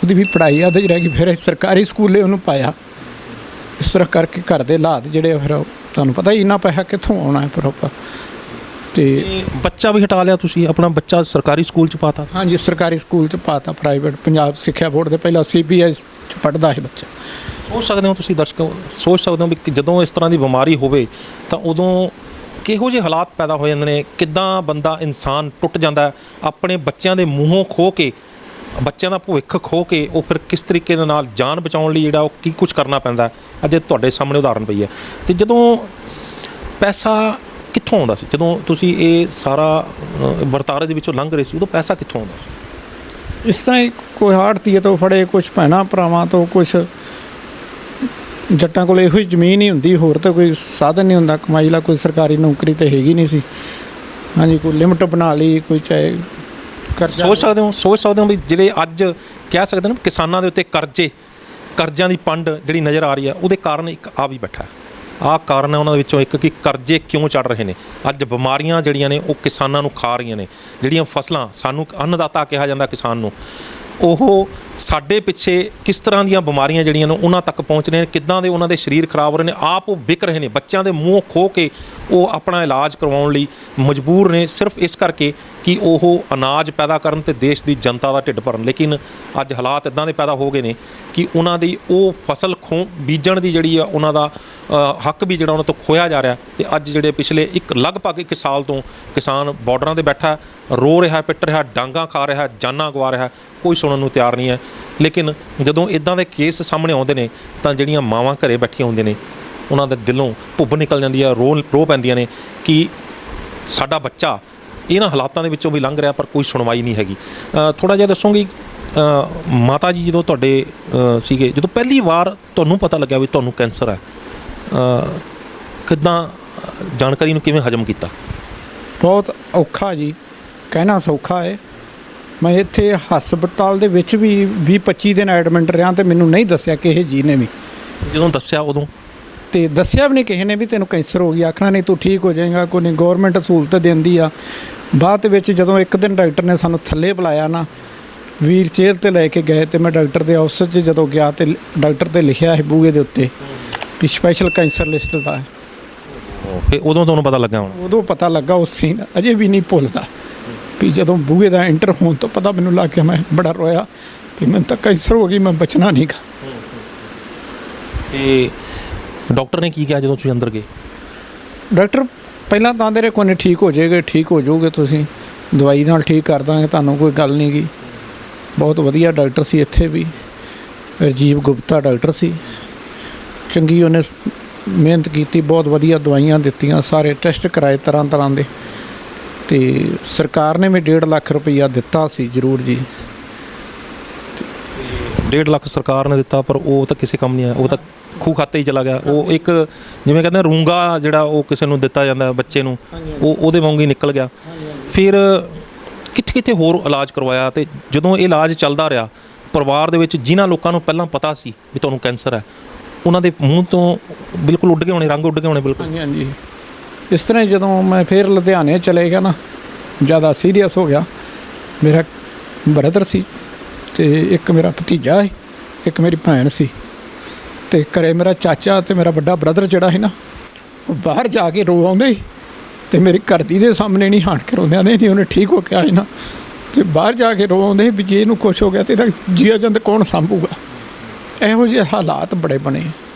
ਉਹਦੀ ਵੀ ਪੜ੍ਹਾਈ ਅੱਧ 'ਚ ਰਹਿ ਗਈ। ਫਿਰ ਸਰਕਾਰੀ ਸਕੂਲੇ ਉਹਨੂੰ ਪਾਇਆ। ਇਸ ਤਰ੍ਹਾਂ ਕਰਕੇ ਘਰ ਦੇ ਹਾਲਾਤ ਜਿਹੜੇ ਫਿਰ ਤੁਹਾਨੂੰ ਪਤਾ ਹੀ ਇੰਨਾ ਪੈਸਾ ਕਿੱਥੋਂ ਆਉਣਾ ਹੈ ਪ੍ਰੋਪਰ। ਤੇ ਬੱਚਾ ਵੀ ਹਟਾ ਲਿਆ ਤੁਸੀਂ? ਆਪਣਾ ਬੱਚਾ ਸਰਕਾਰੀ ਸਕੂਲ 'ਚ ਪਾਤਾ? ਹਾਂਜੀ, ਸਰਕਾਰੀ ਸਕੂਲ 'ਚ ਪਾਤਾ, ਪ੍ਰਾਈਵੇਟ ਪੰਜਾਬ ਸਿੱਖਿਆ ਬੋਰਡ ਦੇ। ਪਹਿਲਾਂ CBSE 'ਚ ਪੜ੍ਹਦਾ ਹੈ ਬੱਚਾ। ਸੋਚ ਸਕਦੇ ਹੋ ਤੁਸੀਂ, ਦਰਸ਼ਕ ਸੋਚ ਸਕਦੇ ਹੋ ਵੀ ਜਦੋਂ ਇਸ ਤਰ੍ਹਾਂ ਦੀ ਬਿਮਾਰੀ ਹੋਵੇ ਤਾਂ ਉਦੋਂ ਕਿਹੋ ਜਿਹੇ ਹਾਲਾਤ ਪੈਦਾ ਹੋ ਜਾਂਦੇ ਨੇ, ਕਿੱਦਾਂ ਬੰਦਾ ਇਨਸਾਨ ਟੁੱਟ ਜਾਂਦਾ, ਆਪਣੇ ਬੱਚਿਆਂ ਦੇ ਮੂੰਹੋਂ ਖੋ ਕੇ, ਬੱਚਿਆਂ ਦਾ ਭਵਿੱਖ ਖੋ ਕੇ ਉਹ ਫਿਰ ਕਿਸ ਤਰੀਕੇ ਦੇ ਨਾਲ ਜਾਨ ਬਚਾਉਣ ਲਈ ਜਿਹੜਾ ਉਹ ਕੀ ਕੁਝ ਕਰਨਾ ਪੈਂਦਾ। ਅੱਜ ਤੁਹਾਡੇ ਸਾਹਮਣੇ ਉਦਾਹਰਨ ਪਈ ਹੈ। ਅਤੇ ਜਦੋਂ ਪੈਸਾ ਕਿੱਥੋਂ ਆਉਂਦਾ ਸੀ? ਜਦੋਂ ਤੁਸੀਂ ਇਹ ਸਾਰਾ ਵਰਤਾਰੇ ਦੇ ਵਿੱਚੋਂ ਲੰਘ ਰਹੇ ਸੀ, ਉਦੋਂ ਪੈਸਾ ਕਿੱਥੋਂ ਆਉਂਦਾ ਸੀ? ਇਸ ਤਰ੍ਹਾਂ ਹੀ ਕੋਈ ਆੜ੍ਹਤੀਏ ਤੋਂ ਫੜੇ, ਕੁਛ ਭੈਣਾਂ ਭਰਾਵਾਂ ਤੋਂ, ਕੁਛ ਜੱਟਾਂ ਕੋਲ ਇਹੋ ਹੀ ਜ਼ਮੀਨ ਹੀ ਹੁੰਦੀ, ਹੋਰ ਤਾਂ ਕੋਈ ਸਾਧਨ ਨਹੀਂ ਹੁੰਦਾ ਕਮਾਈ ਦਾ। ਕੋਈ ਸਰਕਾਰੀ ਨੌਕਰੀ ਤਾਂ ਹੈਗੀ ਨਹੀਂ ਸੀ। ਹਾਂਜੀ, ਕੋਈ ਲਿਮਟ ਬਣਾ ਲਈ, ਕੋਈ ਚਾਹੇ ਕਰਜ਼ਾ। ਸੋਚ ਸਕਦੇ ਹੋ ਵੀ ਜਿਹੜੇ ਅੱਜ ਕਹਿ ਸਕਦੇ ਨੇ ਕਿਸਾਨਾਂ ਦੇ ਉੱਤੇ ਕਰਜ਼ਿਆਂ ਦੀ ਪੰਡ ਜਿਹੜੀ ਨਜ਼ਰ ਆ ਰਹੀ ਹੈ, ਉਹਦੇ ਕਾਰਨ ਇੱਕ ਆ ਵੀ ਬੈਠਾ। ਆਹ ਕਾਰਨ ਹੈ ਉਹਨਾਂ ਦੇ ਵਿੱਚੋਂ ਇੱਕ ਕਿ ਕਰਜ਼ੇ ਕਿਉਂ ਚੜ੍ਹ ਰਹੇ ਨੇ। ਅੱਜ ਬਿਮਾਰੀਆਂ ਜਿਹੜੀਆਂ ਨੇ ਉਹ ਕਿਸਾਨਾਂ ਨੂੰ ਖਾ ਰਹੀਆਂ ਨੇ। ਜਿਹੜੀਆਂ ਫਸਲਾਂ, ਸਾਨੂੰ ਅੰਨਦਾਤਾ ਕਿਹਾ ਜਾਂਦਾ ਕਿਸਾਨ ਨੂੰ, ਉਹ ਸਾਡੇ ਪਿੱਛੇ ਕਿਸ ਤਰ੍ਹਾਂ ਦੀਆਂ ਬਿਮਾਰੀਆਂ ਜਿਹੜੀਆਂ ਨੇ ਉਹਨਾਂ ਤੱਕ ਪਹੁੰਚ ਰਹੀਆਂ ਨੇ, ਕਿੱਦਾਂ ਦੇ ਉਹਨਾਂ ਦੇ ਸਰੀਰ ਖਰਾਬ ਹੋ ਰਹੇ ਨੇ, ਆਪ ਉਹ ਵਿਕ ਰਹੇ ਨੇ। ਬੱਚਿਆਂ ਦੇ ਮੂੰਹ ਖੋ ਕੇ ਉਹ ਆਪਣਾ ਇਲਾਜ ਕਰਵਾਉਣ ਲਈ ਮਜਬੂਰ ਨੇ, ਸਿਰਫ ਇਸ ਕਰਕੇ ਕਿ ਉਹ ਅਨਾਜ ਪੈਦਾ ਕਰਨ ਅਤੇ ਦੇਸ਼ ਦੀ ਜਨਤਾ ਦਾ ਢਿੱਡ ਭਰਨ। ਲੇਕਿਨ ਅੱਜ ਹਾਲਾਤ ਇੱਦਾਂ ਦੇ ਪੈਦਾ ਹੋ ਗਏ ਨੇ ਕਿ ਉਹਨਾਂ ਦੀ ਉਹ ਫਸਲ ਬੀਜਣ ਦੀ ਜਿਹੜੀ ਆ ਉਹਨਾਂ ਦਾ ਹੱਕ ਵੀ ਜਿਹੜਾ ਉਹਨਾਂ ਤੋਂ ਖੋਇਆ ਜਾ ਰਿਹਾ। ਅਤੇ ਅੱਜ ਜਿਹੜੇ ਪਿਛਲੇ ਲਗਭਗ 1 ਸਾਲ ਤੋਂ ਕਿਸਾਨ ਬਾਰਡਰਾਂ 'ਤੇ ਬੈਠਾ, ਰੋ ਰਿਹਾ, ਪਿੱਟ ਰਿਹਾ, ਡਾਂਗਾਂ ਖਾ ਰਿਹਾ, ਜਾਨਾਂ ਗਵਾ ਰਿਹਾ, ਕੋਈ ਸੁਣਨ ਨੂੰ ਤਿਆਰ ਨਹੀਂ ਹੈ। ਲੇਕਿਨ ਜਦੋਂ ਇੱਦਾਂ ਦੇ ਕੇਸ ਸਾਹਮਣੇ ਆਉਂਦੇ ਨੇ ਤਾਂ ਜਿਹੜੀਆਂ ਮਾਵਾਂ ਘਰੇ ਬੈਠੀਆਂ ਹੁੰਦੀਆਂ ਨੇ, ਉਹਨਾਂ ਦੇ ਦਿਲੋਂ ਭੁੱਬ ਨਿਕਲ ਜਾਂਦੀ ਆ, ਰੋ ਪੈਂਦੀਆਂ ਨੇ ਕਿ ਸਾਡਾ ਬੱਚਾ ਇਹਨਾਂ ਹਾਲਾਤਾਂ ਦੇ ਵਿੱਚੋਂ ਵੀ ਲੰਘ ਰਿਹਾ, ਪਰ ਕੋਈ ਸੁਣਵਾਈ ਨਹੀਂ ਹੈਗੀ। ਥੋੜ੍ਹਾ ਜਿਹਾ ਦੱਸੋਗੇ ਮਾਤਾ ਜੀ, ਜਦੋਂ ਤੁਹਾਡੇ ਸੀਗੇ, ਜਦੋਂ ਪਹਿਲੀ ਵਾਰ ਤੁਹਾਨੂੰ ਪਤਾ ਲੱਗਿਆ ਵੀ ਤੁਹਾਨੂੰ ਕੈਂਸਰ ਹੈ, ਕਿੱਦਾਂ ਜਾਣਕਾਰੀ ਨੂੰ ਕਿਵੇਂ ਹਜ਼ਮ ਕੀਤਾ? ਬਹੁਤ ਔਖਾ ਜੀ, ਕਹਿਣਾ ਸੌਖਾ ਹੈ। ਮੈਂ ਇੱਥੇ ਹਸਪਤਾਲ ਦੇ ਵਿੱਚ ਵੀ 20-25 ਦਿਨ ਐਡਮਿਟ ਰਿਹਾ ਅਤੇ ਮੈਨੂੰ ਨਹੀਂ ਦੱਸਿਆ ਕਿਸੇ ਜੀ ਨੇ ਵੀ। ਜਦੋਂ ਦੱਸਿਆ ਉਦੋਂ ਤੇ ਦੱਸਿਆ ਵੀ ਨਹੀਂ ਕਿਸੇ ਨੇ ਵੀ ਤੈਨੂੰ ਕੈਂਸਰ ਹੋ ਗਿਆ। ਆਖਣਾ ਨਹੀਂ ਤੂੰ ਠੀਕ ਹੋ ਜਾਏਗਾ, ਕੋਈ ਨਹੀਂ, ਗੌਰਮੈਂਟ ਸਹੂਲਤ ਦਿੰਦੀ ਆ। ਬਾਅਦ ਦੇ ਵਿੱਚ ਜਦੋਂ ਇੱਕ ਦਿਨ ਡਾਕਟਰ ਨੇ ਸਾਨੂੰ ਥੱਲੇ ਬੁਲਾਇਆ ਨਾ, ਵੀਰ ਚੇਲ ਤੇ ਲੈ ਕੇ ਗਏ, ਤੇ ਮੈਂ ਡਾਕਟਰ ਦੇ ਆਫਿਸ 'ਚ ਜਦੋਂ ਗਿਆ ਤੇ ਡਾਕਟਰ ਤੇ ਲਿਖਿਆ ਸੀ ਬੂਹੇ ਦੇ ਉੱਤੇ ਵੀ ਸਪੈਸ਼ਲ ਕੈਂਸਰ ਲਿਸਟ ਦਾ। ਫਿਰ ਉਦੋਂ ਤੁਹਾਨੂੰ ਪਤਾ ਲੱਗਾ ਹੁਣ? ਉਦੋਂ ਪਤਾ ਲੱਗਾ, ਉਸ ਸੀਨ ਅਜੇ ਵੀ ਨਹੀਂ ਭੁੱਲਦਾ ਵੀ ਜਦੋਂ ਬੂਹੇ ਦਾ ਐਂਟਰ ਹੋਣ ਤੋਂ ਪਤਾ ਮੈਨੂੰ ਲੱਗ ਗਿਆ। ਮੈਂ ਬੜਾ ਰੋਇਆ ਵੀ ਮੈਨੂੰ ਤਾਂ ਕੈਂਸਰ ਹੋ ਗਈ, ਮੈਂ ਬਚਣਾ ਨਹੀਂ ਗਾ। ਤੇ ਡਾਕਟਰ ਨੇ ਕੀ ਕਿਹਾ ਜਦੋਂ ਤੁਸੀਂ ਅੰਦਰ ਗਏ? ਡਾਕਟਰ ਪਹਿਲਾਂ ਤਾਂ ਆਂਦੇ ਰਹੇ ਕੋਈ ਨਹੀਂ, ਠੀਕ ਹੋ ਜਾਏਗਾ, ਠੀਕ ਹੋ ਜਾਓਗੇ ਤੁਸੀਂ, ਦਵਾਈ ਨਾਲ ਠੀਕ ਕਰ ਦਾਂਗੇ, ਤੁਹਾਨੂੰ ਕੋਈ ਗੱਲ ਨਹੀਂ ਗੀ। ਬਹੁਤ ਵਧੀਆ ਡਾਕਟਰ ਸੀ ਇੱਥੇ ਵੀ, ਰਾਜੀਵ ਗੁਪਤਾ ਡਾਕਟਰ ਸੀ, ਚੰਗੀ ਉਹਨੇ ਮਿਹਨਤ ਕੀਤੀ, ਬਹੁਤ ਵਧੀਆ ਦਵਾਈਆਂ ਦਿੱਤੀਆਂ, ਸਾਰੇ ਟੈਸਟ ਕਰਾਏ ਤਰ੍ਹਾਂ ਤਰ੍ਹਾਂ ਦੇ। ਤੇ ਸਰਕਾਰ ਨੇ ਵੀ 1.5 ਲੱਖ ਰੁਪਈਆ ਦਿੱਤਾ ਸੀ ਜ਼ਰੂਰ ਜੀ। 1.5 ਲੱਖ ਸਰਕਾਰ ਨੇ ਦਿੱਤਾ, ਪਰ ਉਹ ਤਾਂ ਕਿਸੇ ਕੰਮ ਨਹੀਂ ਆਇਆ, ਉਹ ਤਾਂ ਖੂਹ ਖਾਤੇ ਹੀ ਚਲਾ ਗਿਆ। ਉਹ ਇੱਕ ਜਿਵੇਂ ਕਹਿੰਦੇ ਰੂੰਗਾ ਜਿਹੜਾ ਉਹ ਕਿਸੇ ਨੂੰ ਦਿੱਤਾ ਜਾਂਦਾ ਬੱਚੇ ਨੂੰ, ਉਹ ਉਹਦੇ ਵਾਂਗੂ ਹੀ ਨਿਕਲ ਗਿਆ। ਫਿਰ ਕਿੱਥੇ ਕਿੱਥੇ ਹੋਰ ਇਲਾਜ ਕਰਵਾਇਆ, ਤੇ ਜਦੋਂ ਇਹ ਇਲਾਜ ਚੱਲਦਾ ਰਿਹਾ, ਪਰਿਵਾਰ ਦੇ ਵਿੱਚ ਜਿਨ੍ਹਾਂ ਲੋਕਾਂ ਨੂੰ ਪਹਿਲਾਂ ਪਤਾ ਸੀ ਵੀ ਤੁਹਾਨੂੰ ਕੈਂਸਰ ਹੈ, ਉਹਨਾਂ ਦੇ ਮੂੰਹ ਤੋਂ ਬਿਲਕੁਲ ਉੱਡ ਗਏ ਹੋਣੇ, ਰੰਗ ਉੱਡ ਗਏ ਹੋਣੇ ਬਿਲਕੁਲ। ਹਾਂਜੀ ਹਾਂਜੀ। ਇਸ ਤਰ੍ਹਾਂ ਜਦੋਂ ਮੈਂ ਫਿਰ ਲੁਧਿਆਣੇ ਚਲੇ ਗਿਆ ਨਾ, ਜ਼ਿਆਦਾ ਸੀਰੀਅਸ ਹੋ ਗਿਆ। ਮੇਰਾ ਬ੍ਰਦਰ ਸੀ ਤੇ ਇੱਕ ਮੇਰਾ ਭਤੀਜਾ ਹੈ, ਇੱਕ ਮੇਰੀ ਭੈਣ ਸੀ, ਤੇ ਘਰੇ ਮੇਰਾ ਚਾਚਾ ਤੇ ਮੇਰਾ ਵੱਡਾ ਬ੍ਰਦਰ ਜਿਹੜਾ ਸੀ ਨਾ, ਉਹ ਬਾਹਰ ਜਾ ਕੇ ਰੋ ਆਉਂਦੇ ਸੀ, ਤੇ ਮੇਰੀ ਘਰ ਦੀ ਦੇ ਸਾਹਮਣੇ ਨਹੀਂ ਹਾਣ ਕੇ ਰੋਂਦੇ, ਆਂਦੇ ਨਹੀਂ ਉਹਨੇ ਠੀਕ ਹੋ ਕੇ ਆਏ ਨਾ, ਤੇ ਬਾਹਰ ਜਾ ਕੇ ਰੋ ਆਉਂਦੇ ਵੀ ਜੇ ਇਹਨੂੰ ਕੁਛ ਹੋ ਗਿਆ ਤੇ ਇਹਦਾ ਜੀਆ ਜੰਦ ਕੌਣ ਸਾਂਭੂਗਾ। ਇਹੋ ਜਿਹੇ ਹਾਲਾਤ ਬੜੇ ਬਣੇ।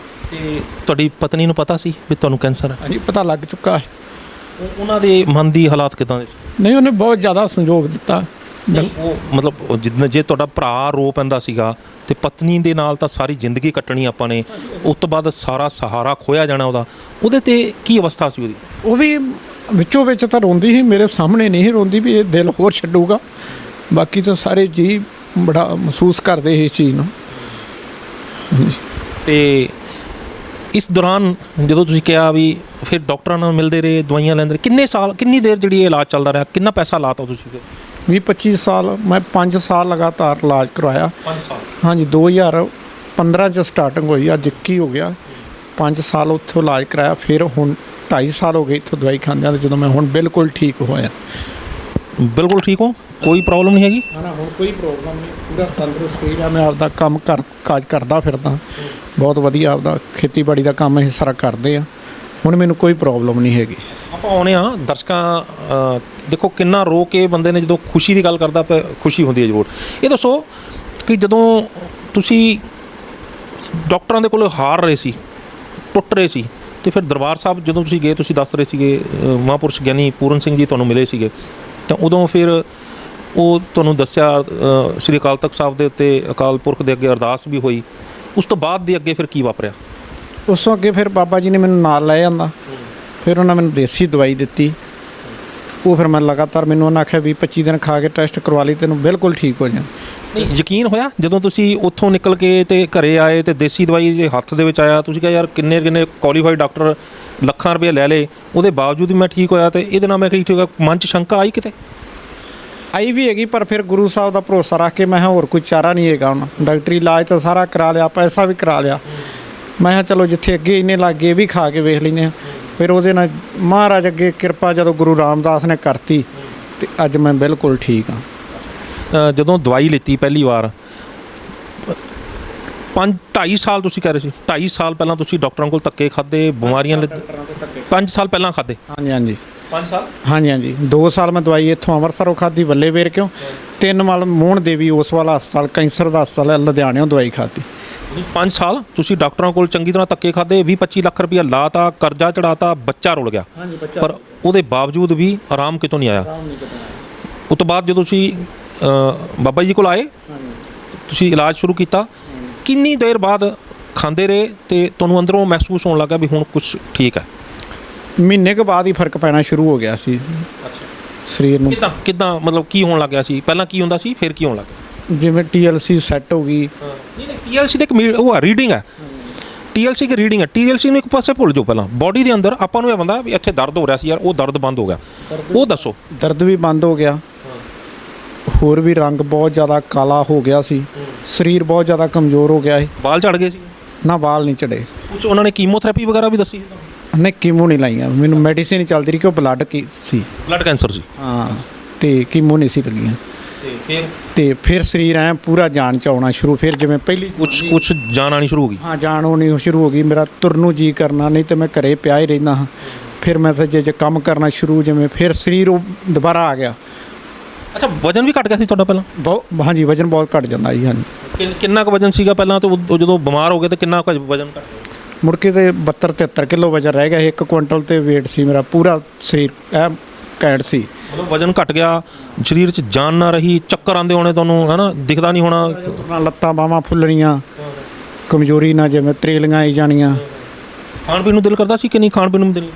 ਤੇ ਤੁਹਾਡੀ ਪਤਨੀ ਨੂੰ ਪਤਾ ਸੀ ਵੀ ਤੁਹਾਨੂੰ ਕੈਂਸਰ ਹੈ? ਹਾਂਜੀ, ਪਤਾ ਲੱਗ ਚੁੱਕਾ ਹੈ। ਉਹਨਾਂ ਦੇ ਮਨ ਦੀ ਹਾਲਾਤ ਕਿੱਦਾਂ ਦੇ ਸੀ? ਨਹੀਂ, ਉਹਨੇ ਬਹੁਤ ਜ਼ਿਆਦਾ ਸੰਯੋਗ ਦਿੱਤਾ। ਉਹ ਮਤਲਬ ਜਿੱਦਾਂ ਜੇ ਤੁਹਾਡਾ ਭਰਾ ਰੋ ਪੈਂਦਾ ਸੀਗਾ, ਤੇ ਪਤਨੀ ਦੇ ਨਾਲ ਤਾਂ ਸਾਰੀ ਜ਼ਿੰਦਗੀ ਕੱਟਣੀ ਆਪਾਂ ਨੇ, ਉਸ ਤੋਂ ਬਾਅਦ ਸਾਰਾ ਸਹਾਰਾ ਖੋਇਆ ਜਾਣਾ ਉਹਦੇ ਤੇ ਕੀ ਅਵਸਥਾ ਸੀ ਉਹਦੀ? ਉਹ ਵੀ ਵਿੱਚੋਂ ਵਿੱਚ ਤਾਂ ਰੋਂਦੀ ਸੀ, ਮੇਰੇ ਸਾਹਮਣੇ ਨਹੀਂ ਰੋਂਦੀ ਵੀ ਇਹ ਦਿਲ ਹੋਰ ਛੱਡੂਗਾ। ਬਾਕੀ ਤਾਂ ਸਾਰੇ ਜੀ ਬੜਾ ਮਹਿਸੂਸ ਕਰਦੇ ਇਸ ਚੀਜ਼ ਨੂੰ। ਤੇ ਇਸ ਦੌਰਾਨ ਜਦੋਂ ਤੁਸੀਂ ਕਿਹਾ ਵੀ ਫਿਰ ਡਾਕਟਰਾਂ ਨਾਲ ਮਿਲਦੇ ਰਹੇ, ਦਵਾਈਆਂ ਲੈਂਦੇ ਰਹੇ, ਕਿੰਨੀ ਦੇਰ ਜਿਹੜੀ ਇਹ ਇਲਾਜ ਚੱਲਦਾ ਰਿਹਾ, ਕਿੰਨਾ ਪੈਸਾ ਲਾਤਾ ਤੁਸੀਂ? 20-25 ਸਾਲ। ਮੈਂ 5 ਸਾਲ ਲਗਾਤਾਰ ਇਲਾਜ ਕਰਵਾਇਆ। 5 ਸਾਲ? ਹਾਂਜੀ, 2015 'ਚ ਸਟਾਰਟਿੰਗ ਹੋਈ, ਅੱਜ 21 ਹੋ ਗਿਆ। 5 ਸਾਲ ਉੱਥੋਂ ਇਲਾਜ ਕਰਾਇਆ, ਫਿਰ ਹੁਣ 2.5 ਸਾਲ ਹੋ ਗਏ ਇੱਥੋਂ ਦਵਾਈ ਖਾਂਦਿਆਂ, ਤੇ ਜਦੋਂ ਮੈਂ ਹੁਣ ਬਿਲਕੁਲ ਠੀਕ ਹੋਇਆ। ਬਿਲਕੁਲ ਠੀਕ ਹੋ? ਕੋਈ ਪ੍ਰੋਬਲਮ ਨਹੀਂ ਹੈਗੀ? ਹਾਂ, ਹੁਣ ਕੋਈ ਪ੍ਰੋਬਲਮ ਨਹੀਂ, ਪੂਰਾ ਤੰਦਰੁਸਤ ਸੀਗਾ। ਮੈਂ ਆਪਦਾ ਕੰਮ ਕਾਜ ਕਰਦਾ ਫਿਰਦਾ, ਬਹੁਤ ਵਧੀਆ ਆਪਦਾ ਖੇਤੀਬਾੜੀ ਦਾ ਕੰਮ ਅਸੀਂ ਸਾਰਾ ਕਰਦੇ ਆ। ਹੁਣ ਮੈਨੂੰ ਕੋਈ ਪ੍ਰੋਬਲਮ ਨਹੀਂ ਹੈਗੀ। ਆਪਾਂ ਆਉਂਦੇ ਹਾਂ ਦਰਸ਼ਕਾਂ, ਦੇਖੋ ਕਿੰਨਾ ਰੋ ਕੇ ਬੰਦੇ ਨੇ ਜਦੋਂ ਖੁਸ਼ੀ ਦੀ ਗੱਲ ਕਰਦਾ ਤਾਂ ਖੁਸ਼ੀ ਹੁੰਦੀ ਹੈ ਜ਼ਰੂਰ। ਇਹ ਦੱਸੋ ਕਿ ਜਦੋਂ ਤੁਸੀਂ ਡਾਕਟਰਾਂ ਦੇ ਕੋਲ ਹਾਰ ਰਹੇ ਸੀ, ਟੁੱਟ ਰਹੇ ਸੀ, ਤੇ ਫਿਰ ਦਰਬਾਰ ਸਾਹਿਬ ਜਦੋਂ ਤੁਸੀਂ ਗਏ, ਤੁਸੀਂ ਦੱਸ ਰਹੇ ਸੀਗੇ ਮਹਾਂਪੁਰਸ਼ ਗਿਆਨੀ ਪੂਰਨ ਸਿੰਘ ਜੀ ਤੁਹਾਨੂੰ ਮਿਲੇ ਸੀਗੇ, ਤਾਂ ਉਦੋਂ ਫਿਰ ਉਹ ਤੁਹਾਨੂੰ ਦੱਸਿਆ ਸ੍ਰੀ ਅਕਾਲ ਤਖਤ ਸਾਹਿਬ ਦੇ ਉੱਤੇ ਅਕਾਲ ਪੁਰਖ ਦੇ ਅੱਗੇ ਅਰਦਾਸ ਵੀ ਹੋਈ। ਉਸ ਤੋਂ ਬਾਅਦ ਦੇ ਅੱਗੇ ਫਿਰ ਕੀ ਵਾਪਰਿਆ? ਉਸ ਤੋਂ ਅੱਗੇ ਫਿਰ ਬਾਬਾ ਜੀ ਨੇ ਮੈਨੂੰ ਨਾਲ ਲੈ ਜਾਂਦਾ, ਫਿਰ ਉਹਨਾਂ ਮੈਨੂੰ ਦੇਸੀ ਦਵਾਈ ਦਿੱਤੀ। ਉਹ ਫਿਰ ਮੈਂ ਲਗਾਤਾਰ, ਮੈਨੂੰ ਉਹਨਾਂ ਆਖਿਆ 20-25 ਦਿਨ ਖਾ ਕੇ ਟੈਸਟ ਕਰਵਾ ਲਈ, ਤੈਨੂੰ ਬਿਲਕੁਲ ਠੀਕ ਹੋ ਜਾ। ਨਹੀਂ, ਯਕੀਨ ਹੋਇਆ ਜਦੋਂ ਤੁਸੀਂ ਉੱਥੋਂ ਨਿਕਲ ਕੇ ਤੇ ਘਰੇ ਆਏ ਤੇ ਦੇਸੀ ਦਵਾਈ ਦੇ ਹੱਥ ਦੇ ਵਿੱਚ ਆਇਆ, ਤੁਸੀਂ ਕਿਹਾ ਯਾਰ ਕਿੰਨੇ ਕੁਆਲੀਫਾਈਡ ਡਾਕਟਰ ਲੱਖਾਂ ਰੁਪਏ ਲੈ ਲਏ, ਉਹਦੇ ਬਾਵਜੂਦ ਵੀ ਮੈਂ ਠੀਕ ਹੋਇਆ, ਤੇ ਇਹਦੇ ਨਾਲ ਮੈਂ ਠੀਕ ਹੋਇਆ? ਮਨ 'ਚ ਸ਼ੰਕਾ ਆਈ ਕਿਤੇ? ਆਈ ਵੀ ਹੈਗੀ, ਪਰ ਫਿਰ ਗੁਰੂ ਸਾਹਿਬ ਦਾ ਭਰੋਸਾ ਰੱਖ ਕੇ ਮੈਂ ਹੋਰ ਕੋਈ ਚਾਰਾ ਨਹੀਂ ਹੈਗਾ। ਹੁਣ ਡਾਕਟਰੀ ਇਲਾਜ ਤਾਂ ਸਾਰਾ ਕਰਾ ਲਿਆ, ਪੈਸਾ ਵੀ ਕਰਾ ਲਿਆ। ਮੈਂ ਕਿਹਾ ਚਲੋ ਜਿੱਥੇ ਅੱਗੇ ਇੰਨੇ ਲੱਗੇ ਵੀ ਖਾ ਕੇ ਵੇਖ ਲੈਂਦੇ ਹਾਂ। ਫਿਰ ਉਹਦੇ ਨਾਲ ਮਹਾਰਾਜ ਅੱਗੇ ਕਿਰਪਾ ਜਦੋਂ ਗੁਰੂ ਰਾਮਦਾਸ ਨੇ ਕਰਤੀ, ਤੇ ਅੱਜ ਮੈਂ ਬਿਲਕੁਲ ਠੀਕ ਹਾਂ। ਜਦੋਂ ਦਵਾਈ ਲਿੱਤੀ ਪਹਿਲੀ ਵਾਰ, 2.5 ਸਾਲ ਤੁਸੀਂ ਕਹਿ ਰਹੇ ਸੀ, 2.5 ਸਾਲ ਪਹਿਲਾਂ ਤੁਸੀਂ ਡਾਕਟਰਾਂ ਕੋਲ ਧੱਕੇ ਖਾਦੇ, ਬਿਮਾਰੀਆਂ 5 ਸਾਲ ਪਹਿਲਾਂ ਖਾਦੇ? ਹਾਂਜੀ ਹਾਂਜੀ। 5 ਸਾਲ? ਹਾਂਜੀ ਹਾਂਜੀ। 2 ਸਾਲ ਮੈਂ ਦਵਾਈ ਇੱਥੋਂ ਅੰਮ੍ਰਿਤਸਰੋਂ ਖਾਧੀ, ਬੱਲੇ ਵੇਰ ਕਿਉਂ। 3 ਵਾਰ ਮੋਹਣ ਦੇਵੀ ਉਸ ਵਾਲਾ ਹਸਪਤਾਲ, ਕੈਂਸਰ ਦਾ ਹਸਪਤਾਲ ਹੈ, ਲੁਧਿਆਣਿਓਂ ਦਵਾਈ ਖਾਧੀ। 5 ਸਾਲ ਤੁਸੀਂ ਡਾਕਟਰਾਂ ਕੋਲ ਚੰਗੀ ਤਰ੍ਹਾਂ ਧੱਕੇ ਖਾਦੇ, 20-25 ਲੱਖ ਰੁਪਇਆ ਲਾਤਾ, ਕਰਜ਼ਾ ਚੜਾਤਾ, ਬੱਚਾ ਰੁਲ ਗਿਆ, ਪਰ ਉਹਦੇ ਬਾਵਜੂਦ ਵੀ ਆਰਾਮ ਕਿਤੋਂ ਨਹੀਂ ਆਇਆ। ਉਸ ਤੋਂ ਬਾਅਦ ਜਦੋਂ ਤੁਸੀਂ ਬਾਬਾ ਜੀ ਕੋਲ ਆਏ, ਤੁਸੀਂ ਇਲਾਜ ਸ਼ੁਰੂ ਕੀਤਾ, ਕਿੰਨੀ ਦੇਰ ਬਾਅਦ ਖਾਂਦੇ ਰਹੇ ਤੇ ਤੁਹਾਨੂੰ ਅੰਦਰੋਂ ਮਹਿਸੂਸ ਹੋਣ ਲੱਗਾ ਵੀ ਹੁਣ ਕੁਝ ਠੀਕ ਹੈ? ਮਹੀਨੇ ਕੁ ਬਾਅਦ ਹੀ ਫਰਕ ਪੈਣਾ ਸ਼ੁਰੂ ਹੋ ਗਿਆ ਸੀ ਸਰੀਰ ਨੂੰ। ਕਿੱਦਾਂ ਮਤਲਬ ਕੀ ਹੋਣ ਲੱਗ ਗਿਆ ਸੀ? ਪਹਿਲਾਂ ਕੀ ਹੁੰਦਾ ਸੀ, ਫਿਰ ਕੀ ਹੋਣ ਲੱਗ ਗਿਆ? ਜਿਵੇਂ TLC ਸੈੱਟ ਹੋ ਗਈ। ਨਹੀਂ, TLC ਦੇ ਇੱਕ ਉਹ ਆ ਰੀਡਿੰਗ ਹੈ, TLC ਦੀ ਰੀਡਿੰਗ ਹੈ। TLC ਨੂੰ ਇੱਕ ਪਾਸੇ ਭੁੱਲ ਜਾਓ, ਪਹਿਲਾਂ ਬੋਡੀ ਦੇ ਅੰਦਰ ਆਪਾਂ ਨੂੰ ਇਹ ਬੰਦਾ ਵੀ ਇੱਥੇ ਦਰਦ ਹੋ ਰਿਹਾ ਸੀ ਯਾਰ, ਉਹ ਦਰਦ ਬੰਦ ਹੋ ਗਿਆ, ਉਹ ਦੱਸੋ। ਦਰਦ ਵੀ ਬੰਦ ਹੋ ਗਿਆ, ਹੋਰ ਵੀ ਰੰਗ ਬਹੁਤ ਜ਼ਿਆਦਾ ਕਾਲਾ ਹੋ ਗਿਆ ਸੀ, ਸਰੀਰ ਬਹੁਤ ਜ਼ਿਆਦਾ ਕਮਜ਼ੋਰ ਹੋ ਗਿਆ ਸੀ, ਬਾਲ ਝੜ ਗਏ ਸੀ। ਨਾ ਵਾਲ ਨਹੀਂ ਚੜੇ। ਕੁਝ ਉਹਨਾਂ ਨੇ ਕੀਮੋਥੈਰੇਪੀ ਵਗੈਰਾ ਵੀ ਦੱਸੀ ਤੁਹਾਨੂੰ? ਨਹੀਂ ਕੀਮੋ ਨਹੀਂ ਲਾਈਆਂ, ਮੈਨੂੰ ਮੈਡੀਸਿਨ ਹੀ ਚੱਲਦੀ ਰਹੀ ਕਿ ਉਹ ਬਲੱਡ ਕੀ ਸੀ। ਬਲੱਡ ਕੈਂਸਰ ਸੀ? ਹਾਂ, ਤੇ ਕੀਮੋ ਨਹੀਂ ਸੀ ਲੱਗੀਆਂ। ਤੇ ਫਿਰ ਸਰੀਰ ਐ ਪੂਰਾ ਜਾਨ ਚ ਆਉਣਾ ਸ਼ੁਰੂ, ਫਿਰ ਜਿਵੇਂ ਪਹਿਲੀ ਕੁਝ ਜਾਨ ਆਣੀ ਸ਼ੁਰੂ ਹੋ ਗਈ? ਹਾਂ, ਜਾਨ ਆਉਣੀ ਸ਼ੁਰੂ ਹੋ ਗਈ। ਮੇਰਾ ਤੁਰਨ ਨੂੰ ਜੀ ਕਰਨਾ, ਨਹੀਂ ਤੇ ਮੈਂ ਘਰੇ ਪਿਆ ਹੀ ਰਹਿੰਦਾ ਹਾਂ। ਫਿਰ ਮੈਂ ਜੇ ਕੰਮ ਕਰਨਾ ਸ਼ੁਰੂ, ਜਿਵੇਂ ਫਿਰ ਸਰੀਰ ਉਹ ਦੁਬਾਰਾ ਆ ਗਿਆ। ਅੱਛਾ, ਵਜਨ ਵੀ ਘਟ ਗਿਆ ਸੀ ਤੁਹਾਡਾ ਪਹਿਲਾਂ? ਬਹੁਤ, ਹਾਂਜੀ ਵਜਨ ਬਹੁਤ ਘਟ ਜਾਂਦਾ ਜੀ। ਹਾਂਜੀ। ਕਿੰਨਾ ਕੁ ਵਜਨ ਸੀਗਾ ਪਹਿਲਾਂ, ਤੇ ਉਹ ਜਦੋਂ ਬਿਮਾਰ ਹੋ ਗਏ ਤੇ ਕਿੰਨਾ ਕੁ ਵਜਨ ਘਟ ਗਿਆ? ਮੁੜ ਕੇ ਤੇ 72-73 ਕਿਲੋ ਵਜਨ ਰਹਿ ਗਿਆ। 1 ਕੁਇੰਟਲ ਤੇ weight ਸੀ ਮੇਰਾ, ਪੂਰਾ ਸਰੀਰ ਐ ਘੈਂਟ ਸੀ। ਮਤਲਬ ਵਜਨ ਘਟ ਗਿਆ, ਸਰੀਰ 'ਚ ਜਾਨ ਨਾ ਰਹੀ, ਚੱਕਰ ਆਉਂਦੇ ਹੋਣੇ ਤੁਹਾਨੂੰ, ਹੈ ਨਾ? ਦਿਖਦਾ ਨਹੀਂ ਹੋਣਾ, ਲੱਤਾਂ ਬਾਹਾਂ ਫੁੱਲਣੀਆਂ, ਕਮਜ਼ੋਰੀ ਨਾ, ਜਿਵੇਂ ਤਰੇਲੀਆਂ ਆਈ ਜਾਣੀਆਂ। ਖਾਣ ਪੀਣ ਨੂੰ ਦਿਲ ਕਰਦਾ ਸੀ ਕਿ ਨਹੀਂ? ਖਾਣ ਪੀਣ ਨੂੰ ਦਿਲ?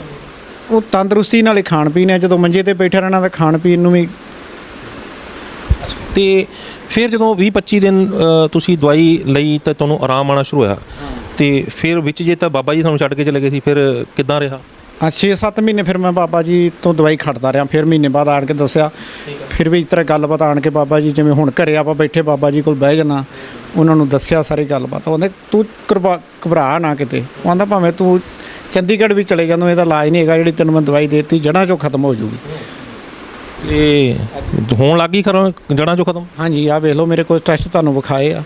ਉਹ ਤੰਦਰੁਸਤੀ ਨਾਲ ਹੀ ਖਾਣ ਪੀਣ ਹੈ। ਜਦੋਂ ਮੰਜੇ ਤੇ ਬੈਠਾ ਰਹਿਣਾ ਤਾਂ ਖਾਣ ਪੀਣ ਨੂੰ ਵੀ। ਤੇ ਫਿਰ ਜਦੋਂ 20-25 ਦਿਨ ਤੁਸੀਂ ਦਵਾਈ ਲਈ ਤਾਂ ਤੁਹਾਨੂੰ ਆਰਾਮ ਆਉਣਾ ਸ਼ੁਰੂ ਹੋਇਆ, ਤੇ ਫਿਰ ਵਿੱਚ ਜੇ ਤਾਂ ਬਾਬਾ ਜੀ ਤੁਹਾਨੂੰ ਛੱਡ ਕੇ ਚਲੇ ਗਏ ਸੀ, ਫਿਰ ਕਿੱਦਾਂ ਰਿਹਾ? 6-7 ਮਹੀਨੇ ਫਿਰ ਮੈਂ ਬਾਬਾ ਜੀ ਤੋਂ ਦਵਾਈ ਖੜਦਾ ਰਿਹਾ। ਫਿਰ ਮਹੀਨੇ ਬਾਅਦ ਆਣ ਕੇ ਦੱਸਿਆ, ਫਿਰ ਵੀ ਇਸ ਤਰ੍ਹਾਂ ਗੱਲਬਾਤ ਆਣ ਕੇ ਬਾਬਾ ਜੀ, ਜਿਵੇਂ ਹੁਣ ਘਰੇ ਆਪਾਂ ਬੈਠੇ ਬਾਬਾ ਜੀ ਕੋਲ ਬਹਿ ਜਾਣਾ, ਉਹਨਾਂ ਨੂੰ ਦੱਸਿਆ ਸਾਰੀ ਗੱਲਬਾਤ। ਉਹ ਕਹਿੰਦੇ ਤੂੰ ਘਬਰਾ ਨਾ ਕਿਤੇ। ਉਹ ਕਹਿੰਦਾ ਭਾਵੇਂ ਤੂੰ ਚੰਡੀਗੜ੍ਹ ਵੀ ਚਲੇ ਜਾਂਦਾ, ਇਹਦਾ ਇਲਾਜ ਨਹੀਂ ਹੈਗਾ, ਜਿਹੜੀ ਤੈਨੂੰ ਮੈਂ ਦਵਾਈ ਦੇ ਦਿੱਤੀ ਜੜ੍ਹਾਂ 'ਚੋਂ ਖਤਮ ਹੋ ਜੂਗੀ। ਇਹ ਹੋਣ ਲੱਗ ਗਈ ਖਰਾ ਜੜ੍ਹਾਂ 'ਚੋਂ ਖਤਮ? ਹਾਂਜੀ, ਆਹ ਵੇਖ ਲਓ ਮੇਰੇ ਕੋਲ ਟੈਸਟ ਤੁਹਾਨੂੰ ਵਿਖਾਏ ਆ।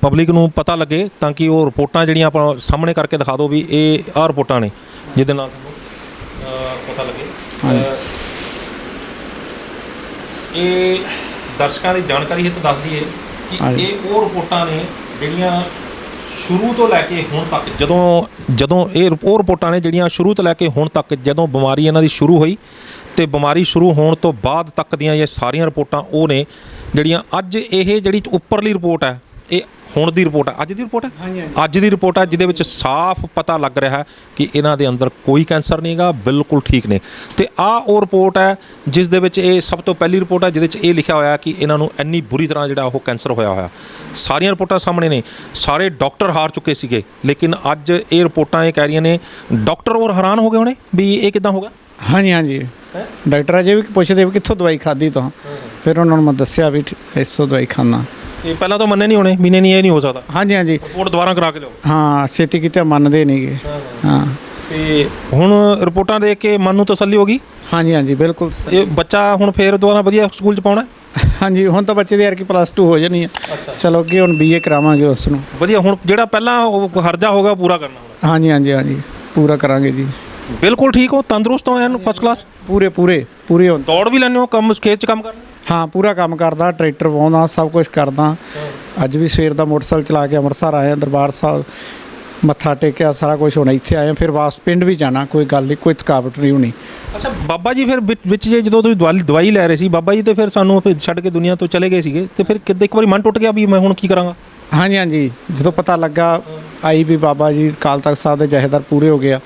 ਪਬਲਿਕ ਨੂੰ ਪਤਾ ਲੱਗੇ ਤਾਂ ਕਿ ਉਹ ਰਿਪੋਰਟਾਂ ਜਿਹੜੀਆਂ ਆਪਾਂ ਸਾਹਮਣੇ ਕਰਕੇ ਦਿਖਾ ਦਿਓ ਵੀ ਇਹ ਆਹ ਰਿਪੋਰਟਾਂ ਨੇ, ਜਿਹਦੇ ਨਾਲ ਤੁਹਾਨੂੰ ਪਤਾ ਲੱਗੇ। ਇਹ ਦਰਸ਼ਕਾਂ ਦੀ ਜਾਣਕਾਰੀ ਹਿੱਤ ਦੱਸ ਦਈਏ ਕਿ ਇਹ ਉਹ ਰਿਪੋਰਟਾਂ ਨੇ ਜਿਹੜੀਆਂ ਸ਼ੁਰੂ ਤੋਂ ਲੈ ਕੇ ਹੁਣ ਤੱਕ, ਜਦੋਂ ਇਹ ਉਹ ਰਿਪੋਰਟਾਂ ਨੇ ਜਿਹੜੀਆਂ ਸ਼ੁਰੂ ਤੋਂ ਲੈ ਕੇ ਹੁਣ ਤੱਕ, ਜਦੋਂ ਬਿਮਾਰੀ ਇਹਨਾਂ ਦੀ ਸ਼ੁਰੂ ਹੋਈ ਤੇ ਬਿਮਾਰੀ ਸ਼ੁਰੂ ਹੋਣ ਤੋਂ ਬਾਅਦ ਤੱਕ ਦੀਆਂ ਇਹ ਸਾਰੀਆਂ ਰਿਪੋਰਟਾਂ ਉਹ ਨੇ ਜਿਹੜੀਆਂ ਅੱਜ ਇਹ ਜਿਹੜੀ ਉੱਪਰਲੀ ਰਿਪੋਰਟ ਹੈ, ਇਹ ਹੁਣ ਦੀ ਰਿਪੋਰਟ ਹੈ, ਅੱਜ ਦੀ ਰਿਪੋਰਟ ਹੈ, ਅੱਜ ਦੀ ਰਿਪੋਰਟ ਹੈ, ਜਿਹਦੇ ਵਿੱਚ ਸਾਫ਼ ਪਤਾ ਲੱਗ ਰਿਹਾ ਹੈ ਕਿ ਇਹਨਾਂ ਦੇ ਅੰਦਰ ਕੋਈ ਕੈਂਸਰ ਨਹੀਂ ਹੈਗਾ, ਬਿਲਕੁਲ ਠੀਕ ਨੇ। ਤੇ ਆਹ ਉਹ ਰਿਪੋਰਟ ਹੈ ਜਿਸ ਦੇ ਵਿੱਚ ਇਹ ਸਭ ਤੋਂ ਪਹਿਲੀ ਰਿਪੋਰਟ ਹੈ ਜਿਹਦੇ ਵਿੱਚ ਇਹ ਲਿਖਿਆ ਹੋਇਆ ਕਿ ਇਹਨਾਂ ਨੂੰ ਇੰਨੀ ਬੁਰੀ ਤਰ੍ਹਾਂ ਜਿਹੜਾ ਉਹ ਕੈਂਸਰ ਹੋਇਆ। ਸਾਰੀਆਂ ਰਿਪੋਰਟਾਂ ਸਾਹਮਣੇ ਨੇ, ਸਾਰੇ ਡਾਕਟਰ ਹਾਰ ਚੁੱਕੇ ਸੀਗੇ, ਲੇਕਿਨ ਅੱਜ ਇਹ ਰਿਪੋਰਟਾਂ ਇਹ ਕਹਿ ਰਹੀਆਂ ਨੇ, ਡਾਕਟਰ ਹੋਰ ਹੈਰਾਨ ਹੋ ਗਏ ਹੋਣੇ ਵੀ ਇਹ ਕਿੱਦਾਂ ਹੋ ਗਿਆ। ਹਾਂਜੀ, ਡਾਕਟਰ ਅਜੇ ਵੀ ਪੁੱਛਦੇ ਵੀ ਕਿੱਥੋਂ ਦਵਾਈ ਖਾਧੀ ਤੋਂ, ਫਿਰ ਉਹਨਾਂ ਨੂੰ ਮੈਂ ਦੱਸਿਆ ਵੀ ਇਸੋ ਦਵਾਈ ਖਾਣਾ। ਇਹ ਪਹਿਲਾਂ ਤਾਂ ਮੰਨੇ ਨਹੀਂ ਹੋਣੇ, ਮਹੀਨੇ ਨਹੀਂ, ਇਹ ਨਹੀਂ ਹੋ ਸਕਦਾ। ਹਾਂਜੀ, ਰਿਪੋਰਟ ਦੁਬਾਰਾ ਕਰਾ ਕੇ ਲਿਓ। ਹਾਂ, ਛੇਤੀ ਕਿਤੇ ਮੰਨਦੇ ਨਹੀਂਗੇ। ਹਾਂ, ਤੇ ਹੁਣ ਰਿਪੋਰਟਾਂ ਦੇਖ ਕੇ ਮਨ ਨੂੰ ਤਸੱਲੀ ਹੋ ਗਈ? ਹਾਂਜੀ, ਬਿਲਕੁਲ। ਇਹ ਬੱਚਾ ਹੁਣ ਫੇਰ ਦੁਬਾਰਾ ਵਧੀਆ ਸਕੂਲ 'ਚ ਪਾਉਣਾ? ਹਾਂਜੀ, ਹੁਣ ਤਾਂ ਬੱਚੇ ਦੀ ਯਾਰ ਕਿ +2 ਹੋ ਜਾਣੀ ਹੈ। ਚਲੋ ਅੱਗੇ ਹੁਣ BA ਕਰਾਵਾਂਗੇ ਉਸ ਨੂੰ। ਵਧੀਆ, ਹੁਣ ਜਿਹੜਾ ਪਹਿਲਾਂ ਉਹ ਹਰਜਾ ਹੋਗਾ ਪੂਰਾ ਕਰਨਾ ਹੋਣਾ। ਹਾਂਜੀ, ਪੂਰਾ ਕਰਾਂਗੇ ਜੀ। ਬਿਲਕੁਲ ਠੀਕ ਹੋ, ਤੰਦਰੁਸਤ ਹੋ, ਐਨ ਫਸਟ ਕਲਾਸ? ਪੂਰੇ ਹੋ। ਦੌੜ ਵੀ ਲੈਂਦੇ ਹੋ, ਕੰਮ ਖੇਤ 'ਚ ਕੰਮ ਕਰਦੇ? ਹਾਂ, ਪੂਰਾ ਕੰਮ ਕਰਦਾ, ਟਰੈਕਟਰ ਵਾਹੁੰਦਾ, ਸਭ ਕੁਝ ਕਰਦਾ। ਅੱਜ ਵੀ ਸਵੇਰ ਦਾ ਮੋਟਰਸਾਈਕਲ ਚਲਾ ਕੇ ਅੰਮ੍ਰਿਤਸਰ ਆਇਆ, ਦਰਬਾਰ ਸਾਹਿਬ ਮੱਥਾ ਟੇਕਿਆ, ਸਾਰਾ ਕੁਝ। ਹੁਣ ਇੱਥੇ ਆਏ ਫਿਰ ਵਾਪਸ ਪਿੰਡ ਵੀ ਜਾਣਾ, ਕੋਈ ਗੱਲ ਨਹੀਂ, ਕੋਈ ਥਕਾਵਟ ਨਹੀਂ ਹੋਣੀ। ਅੱਛਾ ਬਾਬਾ ਜੀ, ਫਿਰ ਵਿੱਚ ਜੇ ਜਦੋਂ ਤੁਸੀਂ ਦਵਾਈ ਲੈ ਰਹੇ ਸੀ ਬਾਬਾ ਜੀ, ਤੇ ਫਿਰ ਸਾਨੂੰ ਛੱਡ ਕੇ ਦੁਨੀਆ ਤੋਂ ਚਲੇ ਗਏ ਸੀਗੇ, ਤੇ ਫਿਰ ਕਿੱਦਾਂ ਇੱਕ ਵਾਰੀ ਮਨ ਟੁੱਟ ਗਿਆ ਵੀ ਮੈਂ ਹੁਣ ਕੀ ਕਰਾਂਗਾ? ਹਾਂਜੀ, ਜਦੋਂ ਪਤਾ ਲੱਗਾ ਆਈ ਵੀ ਬਾਬਾ ਜੀ ਅਕਾਲ ਤਖਤ ਸਾਹਿਬ ਦੇ ਜਥੇਦਾਰ ਪੂਰੇ ਹੋ ਗਿਆ,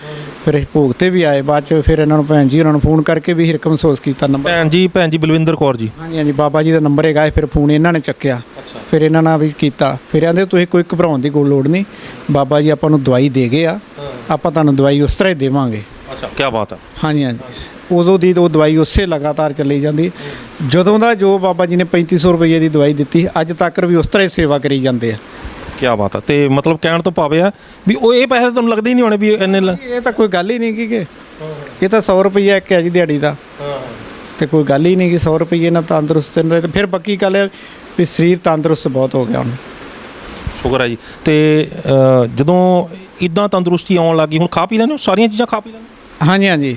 ਫਿਰ ਇਹ ਭੋਗ 'ਤੇ ਵੀ ਆਏ। ਬਾਅਦ 'ਚ ਫਿਰ ਇਹਨਾਂ ਨੂੰ ਭੈਣ ਜੀ ਉਹਨਾਂ ਨੂੰ ਫੋਨ ਕਰਕੇ ਵੀ ਹਿਰਖ ਮਹਿਸੂਸ ਕੀਤਾ। ਨੰਬਰ ਭੈਣ ਜੀ ਬਲਵਿੰਦਰ ਕੌਰ ਜੀ। ਹਾਂਜੀ, ਬਾਬਾ ਜੀ ਦਾ ਨੰਬਰ ਹੈਗਾ, ਫਿਰ ਫੋਨ ਇਹਨਾਂ ਨੇ ਚੱਕਿਆ। ਫਿਰ ਇਹਨਾਂ ਨਾਲ ਵੀ ਕੀਤਾ, ਫਿਰ ਕਹਿੰਦੇ ਤੁਸੀਂ ਕੋਈ ਘਬਰਾਉਣ ਦੀ ਕੋਈ ਲੋੜ ਨਹੀਂ, ਬਾਬਾ ਜੀ ਆਪਾਂ ਨੂੰ ਦਵਾਈ ਦੇ ਗਏ ਆ, ਆਪਾਂ ਤੁਹਾਨੂੰ ਦਵਾਈ ਉਸ ਤਰ੍ਹਾਂ ਹੀ ਦੇਵਾਂਗੇ। ਅੱਛਾ, ਕੀ ਬਾਤ ਹੈ। ਹਾਂਜੀ, ਉਦੋਂ ਦੀ ਉਹ ਦਵਾਈ ਉਸੇ ਲਗਾਤਾਰ ਚੱਲੀ ਜਾਂਦੀ। ਜਦੋਂ ਦਾ ਜੋ ਬਾਬਾ ਜੀ ਨੇ 3500 ਰੁਪਏ ਦੀ ਦਵਾਈ ਦਿੱਤੀ, ਅੱਜ ਤੱਕ ਵੀ ਉਸ ਤਰ੍ਹਾਂ ਹੀ ਸੇਵਾ ਕਰੀ ਜਾਂਦੇ ਆ। ਕੀ ਬਾਤ ਹੈ। ਤੇ ਮਤਲਬ ਕਹਿਣ ਤੋਂ ਭਾਵੇਂ ਆ ਵੀ ਉਹ ਇਹ ਪੈਸੇ ਤੁਹਾਨੂੰ ਲੱਗਦੇ ਹੀ ਨਹੀਂ ਹੋਣੇ ਵੀ ਇੰਨੇ? ਇਹ ਤਾਂ ਕੋਈ ਗੱਲ ਹੀ ਨਹੀਂ ਕਿ ਇਹ ਤਾਂ 100 ਰੁਪਈਆ ਇੱਕ ਹੈ ਜੀ ਦਿਹਾੜੀ ਦਾ, ਤੇ ਕੋਈ ਗੱਲ ਹੀ ਨਹੀਂ ਕਿ 100 ਰੁਪਈਏ ਨਾਲ ਤੰਦਰੁਸਤ ਰਹਿੰਦਾ। ਤੇ ਫਿਰ ਬਾਕੀ ਗੱਲ ਹੈ ਵੀ ਸਰੀਰ ਤੰਦਰੁਸਤ ਬਹੁਤ ਹੋ ਗਿਆ ਹੁਣ। ਸ਼ੁਕਰ ਹੈ ਜੀ। ਤੇ ਜਦੋਂ ਇੱਦਾਂ ਤੰਦਰੁਸਤੀ ਆਉਣ ਲੱਗੀ, ਹੁਣ ਖਾ ਪੀ ਲੈਂਦੇ ਹੋ ਸਾਰੀਆਂ ਚੀਜ਼ਾਂ? ਖਾ ਪੀ ਲੈਂਦੇ? ਹਾਂਜੀ।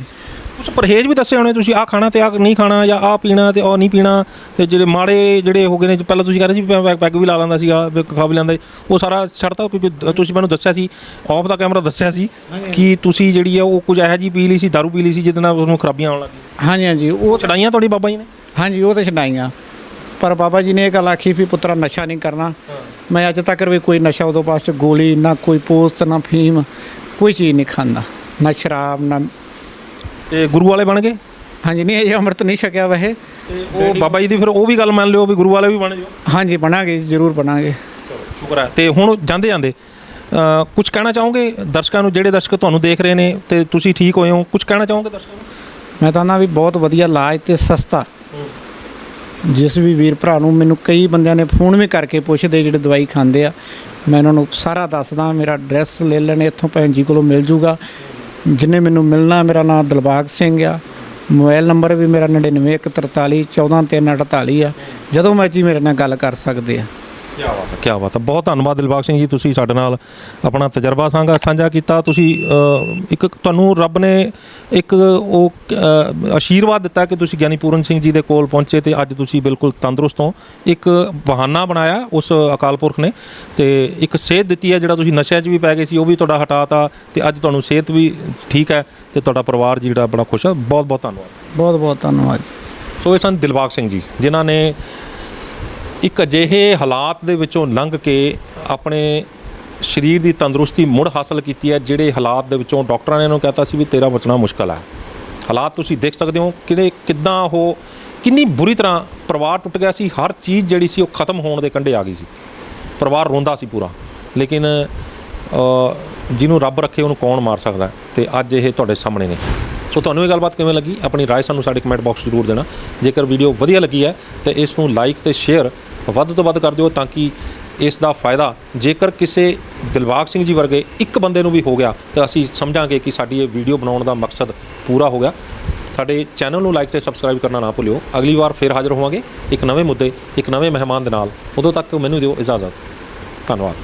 ਕੁਛ ਪਰਹੇਜ਼ ਵੀ ਦੱਸੇ ਹੋਣੇ ਤੁਸੀਂ, ਆਹ ਖਾਣਾ ਤੇ ਆਹ ਨਹੀਂ ਖਾਣਾ, ਜਾਂ ਆਹ ਪੀਣਾ ਤੇ ਉਹ ਨਹੀਂ ਪੀਣਾ, ਤੇ ਜਿਹੜੇ ਮਾੜੇ ਜਿਹੜੇ ਹੋ ਗਏ ਨੇ, ਪਹਿਲਾਂ ਤੁਸੀਂ ਕਹਿ ਰਹੇ ਸੀ ਪੈਗ ਵੀ ਲਾ ਲੈਂਦਾ ਸੀਗਾ, ਖਾ ਵੀ ਲੈਂਦਾ, ਉਹ ਸਾਰਾ ਛੱਡਤਾ? ਕਿਉਂਕਿ ਤੁਸੀਂ ਮੈਨੂੰ ਦੱਸਿਆ ਸੀ, ਆਫ ਦਾ ਕੈਮਰਾ ਦੱਸਿਆ ਸੀ ਕਿ ਤੁਸੀਂ ਜਿਹੜੀ ਆ ਉਹ ਕੁਝ ਇਹੋ ਜਿਹੀ ਪੀ ਲਈ ਸੀ, ਦਾਰੂ ਪੀ ਲਈ ਸੀ, ਜਿਹਦੇ ਨਾਲ ਉਹਨੂੰ ਖਰਾਬੀਆਂ ਆਉਣ ਲੱਗ ਗਈਆਂ। ਹਾਂਜੀ, ਉਹ ਛਡਾਈਆਂ ਤੁਹਾਡੀ ਬਾਬਾ ਜੀ ਨੇ? ਹਾਂਜੀ, ਉਹ ਤਾਂ ਛਡਾਈਆਂ, ਪਰ ਬਾਬਾ ਜੀ ਨੇ ਇਹ ਗੱਲ ਆਖੀ ਵੀ ਪੁੱਤਰਾ ਨਸ਼ਾ ਨਹੀਂ ਕਰਨਾ। ਮੈਂ ਅੱਜ ਤੱਕ ਵੀ ਕੋਈ ਨਸ਼ਾ ਉਹਦੇ ਪਾਸ ਗੋਲੀ ਨਾ, ਕੋਈ ਪੋਸਤ ਨਾ, ਫੀਮ, ਕੋਈ ਚੀਜ਼ ਨਹੀਂ ਖਾਂਦਾ, ਨਾ ਸ਼ਰਾਬ ਨਾ। ਤੇ ਗੁਰੂ ਵਾਲੇ ਬਣ ਗਏ? ਹਾਂਜੀ, ਨਹੀਂ ਇਹ ਅੰਮ੍ਰਿਤ ਨਹੀਂ ਛਕਿਆ ਵੈਸੇ। ਉਹ ਬਾਬਾ ਜੀ ਦੀ ਫਿਰ ਉਹ ਵੀ ਗੱਲ ਮੰਨ ਲਿਓ ਵੀ ਗੁਰੂ ਵਾਲੇ ਵੀ ਬਣ ਜਾਓ? ਹਾਂਜੀ, ਬਣਾਂਗੇ, ਜ਼ਰੂਰ ਬਣਾਂਗੇ। ਸ਼ੁਕਰ ਹੈ। ਤੇ ਹੁਣ ਜਾਂਦੇ ਕੁਝ ਕਹਿਣਾ ਚਾਹੋਗੇ ਦਰਸ਼ਕਾਂ ਨੂੰ, ਜਿਹੜੇ ਦਰਸ਼ਕ ਤੁਹਾਨੂੰ ਦੇਖ ਰਹੇ ਨੇ ਤੇ ਤੁਸੀਂ ਠੀਕ ਹੋਏ ਹੋ, ਕੁਝ ਕਹਿਣਾ ਚਾਹੋਗੇ ਦਰਸ਼ਕਾਂ ਨੂੰ? ਮੈਂ ਤਾਂ ਨਾ ਵੀ ਬਹੁਤ ਵਧੀਆ ਇਲਾਜ ਤੇ ਸਸਤਾ। ਜਿਸ ਵੀ ਵੀਰ ਭਰਾ ਨੂੰ, ਮੈਨੂੰ ਕਈ ਬੰਦਿਆਂ ਨੇ ਫੋਨ ਵੀ ਕਰਕੇ ਪੁੱਛਦੇ ਜਿਹੜੇ ਦਵਾਈ ਖਾਂਦੇ ਆ ਮੈਂ ਉਹਨਾਂ ਨੂੰ ਸਾਰਾ ਦੱਸਦਾ, ਮੇਰਾ ਐਡਰੈਸ ਲੈ ਲੈਣ ਇੱਥੋਂ, ਭੈਣ ਜੀ ਕੋਲੋਂ ਮਿਲ ਜੂਗਾ ਜਿੰਨੇ ਮੈਨੂੰ ਮਿਲਣਾ। ਮੇਰਾ ਨਾਮ ਦਿਲਬਾਗ ਸਿੰਘ ਆ, ਮੋਬਾਈਲ ਨੰਬਰ ਵੀ ਮੇਰਾ 99 143 14 348 ਆ। ਜਦੋਂ ਮਰਜੀ ਮੇਰੇ ਨਾਲ ਗੱਲ ਕਰ ਸਕਦੇ ਆ। ਕੀ ਬਾਤ ਹੈ। ਬਹੁਤ ਧੰਨਵਾਦ ਦਿਲਬਾਗ ਸਿੰਘ ਜੀ, ਤੁਸੀਂ ਸਾਡੇ ਨਾਲ ਆਪਣਾ ਤਜਰਬਾ ਸਾਂਝਾ ਕੀਤਾ। ਤੁਸੀਂ ਇੱਕ ਤੁਹਾਨੂੰ ਰੱਬ ਨੇ ਇੱਕ ਉਹ ਆਸ਼ੀਰਵਾਦ ਦਿੱਤਾ ਕਿ ਤੁਸੀਂ ਗਿਆਨੀ ਪੂਰਨ ਸਿੰਘ ਜੀ ਦੇ ਕੋਲ ਪਹੁੰਚੇ ਅਤੇ ਅੱਜ ਤੁਸੀਂ ਬਿਲਕੁਲ ਤੰਦਰੁਸਤ ਹੋ। ਇੱਕ ਬਹਾਨਾ ਬਣਾਇਆ ਉਸ ਅਕਾਲ ਪੁਰਖ ਨੇ, ਅਤੇ ਇੱਕ ਸਿਹਤ ਦਿੱਤੀ ਹੈ। ਜਿਹੜਾ ਤੁਸੀਂ ਨਸ਼ਿਆਂ 'ਚ ਵੀ ਪੈ ਗਏ ਸੀ ਉਹ ਵੀ ਤੁਹਾਡਾ ਹਟਾਤਾ, ਅਤੇ ਅੱਜ ਤੁਹਾਨੂੰ ਸਿਹਤ ਵੀ ਠੀਕ ਹੈ ਅਤੇ ਤੁਹਾਡਾ ਪਰਿਵਾਰ ਜਿਹੜਾ ਬੜਾ ਖੁਸ਼ ਹੈ। ਬਹੁਤ ਬਹੁਤ ਧੰਨਵਾਦ। ਬਹੁਤ ਬਹੁਤ ਧੰਨਵਾਦ ਜੀ। ਸੋ ਇਹ ਸਨ ਦਿਲਬਾਗ ਸਿੰਘ ਜੀ, ਜਿਨ੍ਹਾਂ ਨੇ ਇੱਕ ਅਜਿਹੇ ਹਾਲਾਤ ਦੇ ਵਿੱਚੋਂ ਲੰਘ ਕੇ ਆਪਣੇ ਸਰੀਰ ਦੀ ਤੰਦਰੁਸਤੀ ਮੁੜ ਹਾਸਲ ਕੀਤੀ ਹੈ, ਜਿਹੜੇ ਹਾਲਾਤ ਦੇ ਵਿੱਚੋਂ ਡਾਕਟਰਾਂ ਨੇ ਇਹਨੂੰ ਕਹਿਤਾ ਸੀ ਵੀ ਤੇਰਾ ਬਚਣਾ ਮੁਸ਼ਕਲ ਹੈ। ਹਾਲਾਤ ਤੁਸੀਂ ਦੇਖ ਸਕਦੇ ਹੋ ਕਿੱਦਾਂ ਉਹ ਕਿੰਨੀ ਬੁਰੀ ਤਰ੍ਹਾਂ ਪਰਿਵਾਰ ਟੁੱਟ ਗਿਆ ਸੀ। ਹਰ ਚੀਜ਼ ਜਿਹੜੀ ਸੀ ਉਹ ਖਤਮ ਹੋਣ ਦੇ ਕੰਢੇ ਆ ਗਈ ਸੀ। ਪਰਿਵਾਰ ਰੋਂਦਾ ਸੀ ਪੂਰਾ, ਲੇਕਿਨ ਜਿਹਨੂੰ ਰੱਬ ਰੱਖੇ ਉਹਨੂੰ ਕੌਣ ਮਾਰ ਸਕਦਾ। ਅਤੇ ਅੱਜ ਇਹ ਤੁਹਾਡੇ ਸਾਹਮਣੇ ਨੇ। ਸੋ ਤੁਹਾਨੂੰ ਇਹ ਗੱਲਬਾਤ ਕਿਵੇਂ ਲੱਗੀ, ਆਪਣੀ ਰਾਏ ਸਾਨੂੰ ਸਾਡੇ ਕਮੈਂਟ ਬਾਕਸ ਜ਼ਰੂਰ ਦੇਣਾ। ਜੇਕਰ ਵੀਡੀਓ ਵਧੀਆ ਲੱਗੀ ਹੈ ਤਾਂ ਇਸ ਨੂੰ ਲਾਈਕ ਅਤੇ ਸ਼ੇਅਰ ਵੱਧ ਤੋਂ ਵੱਧ ਕਰ ਦਿਓ, ਤਾਂ ਕਿ ਇਸ ਦਾ ਫਾਇਦਾ ਜੇਕਰ ਕਿਸੇ ਦਿਲਬਾਗ ਸਿੰਘ ਜੀ ਵਰਗੇ ਇੱਕ ਬੰਦੇ ਨੂੰ ਵੀ ਹੋ ਗਿਆ ਤਾਂ ਅਸੀਂ ਸਮਝਾਂਗੇ ਕਿ ਸਾਡੀ ਇਹ ਵੀਡੀਓ ਬਣਾਉਣ ਦਾ ਮਕਸਦ ਪੂਰਾ ਹੋ ਗਿਆ। ਸਾਡੇ ਚੈਨਲ ਨੂੰ ਲਾਈਕ ਅਤੇ ਸਬਸਕ੍ਰਾਈਬ ਕਰਨਾ ਨਾ ਭੁੱਲਿਓ। ਅਗਲੀ ਵਾਰ ਫਿਰ ਹਾਜ਼ਰ ਹੋਵਾਂਗੇ ਇੱਕ ਨਵੇਂ ਮੁੱਦੇ, ਇੱਕ ਨਵੇਂ ਮਹਿਮਾਨ ਦੇ ਨਾਲ। ਉਦੋਂ ਤੱਕ ਮੈਨੂੰ ਦਿਓ ਇਜਾਜ਼ਤ। ਧੰਨਵਾਦ।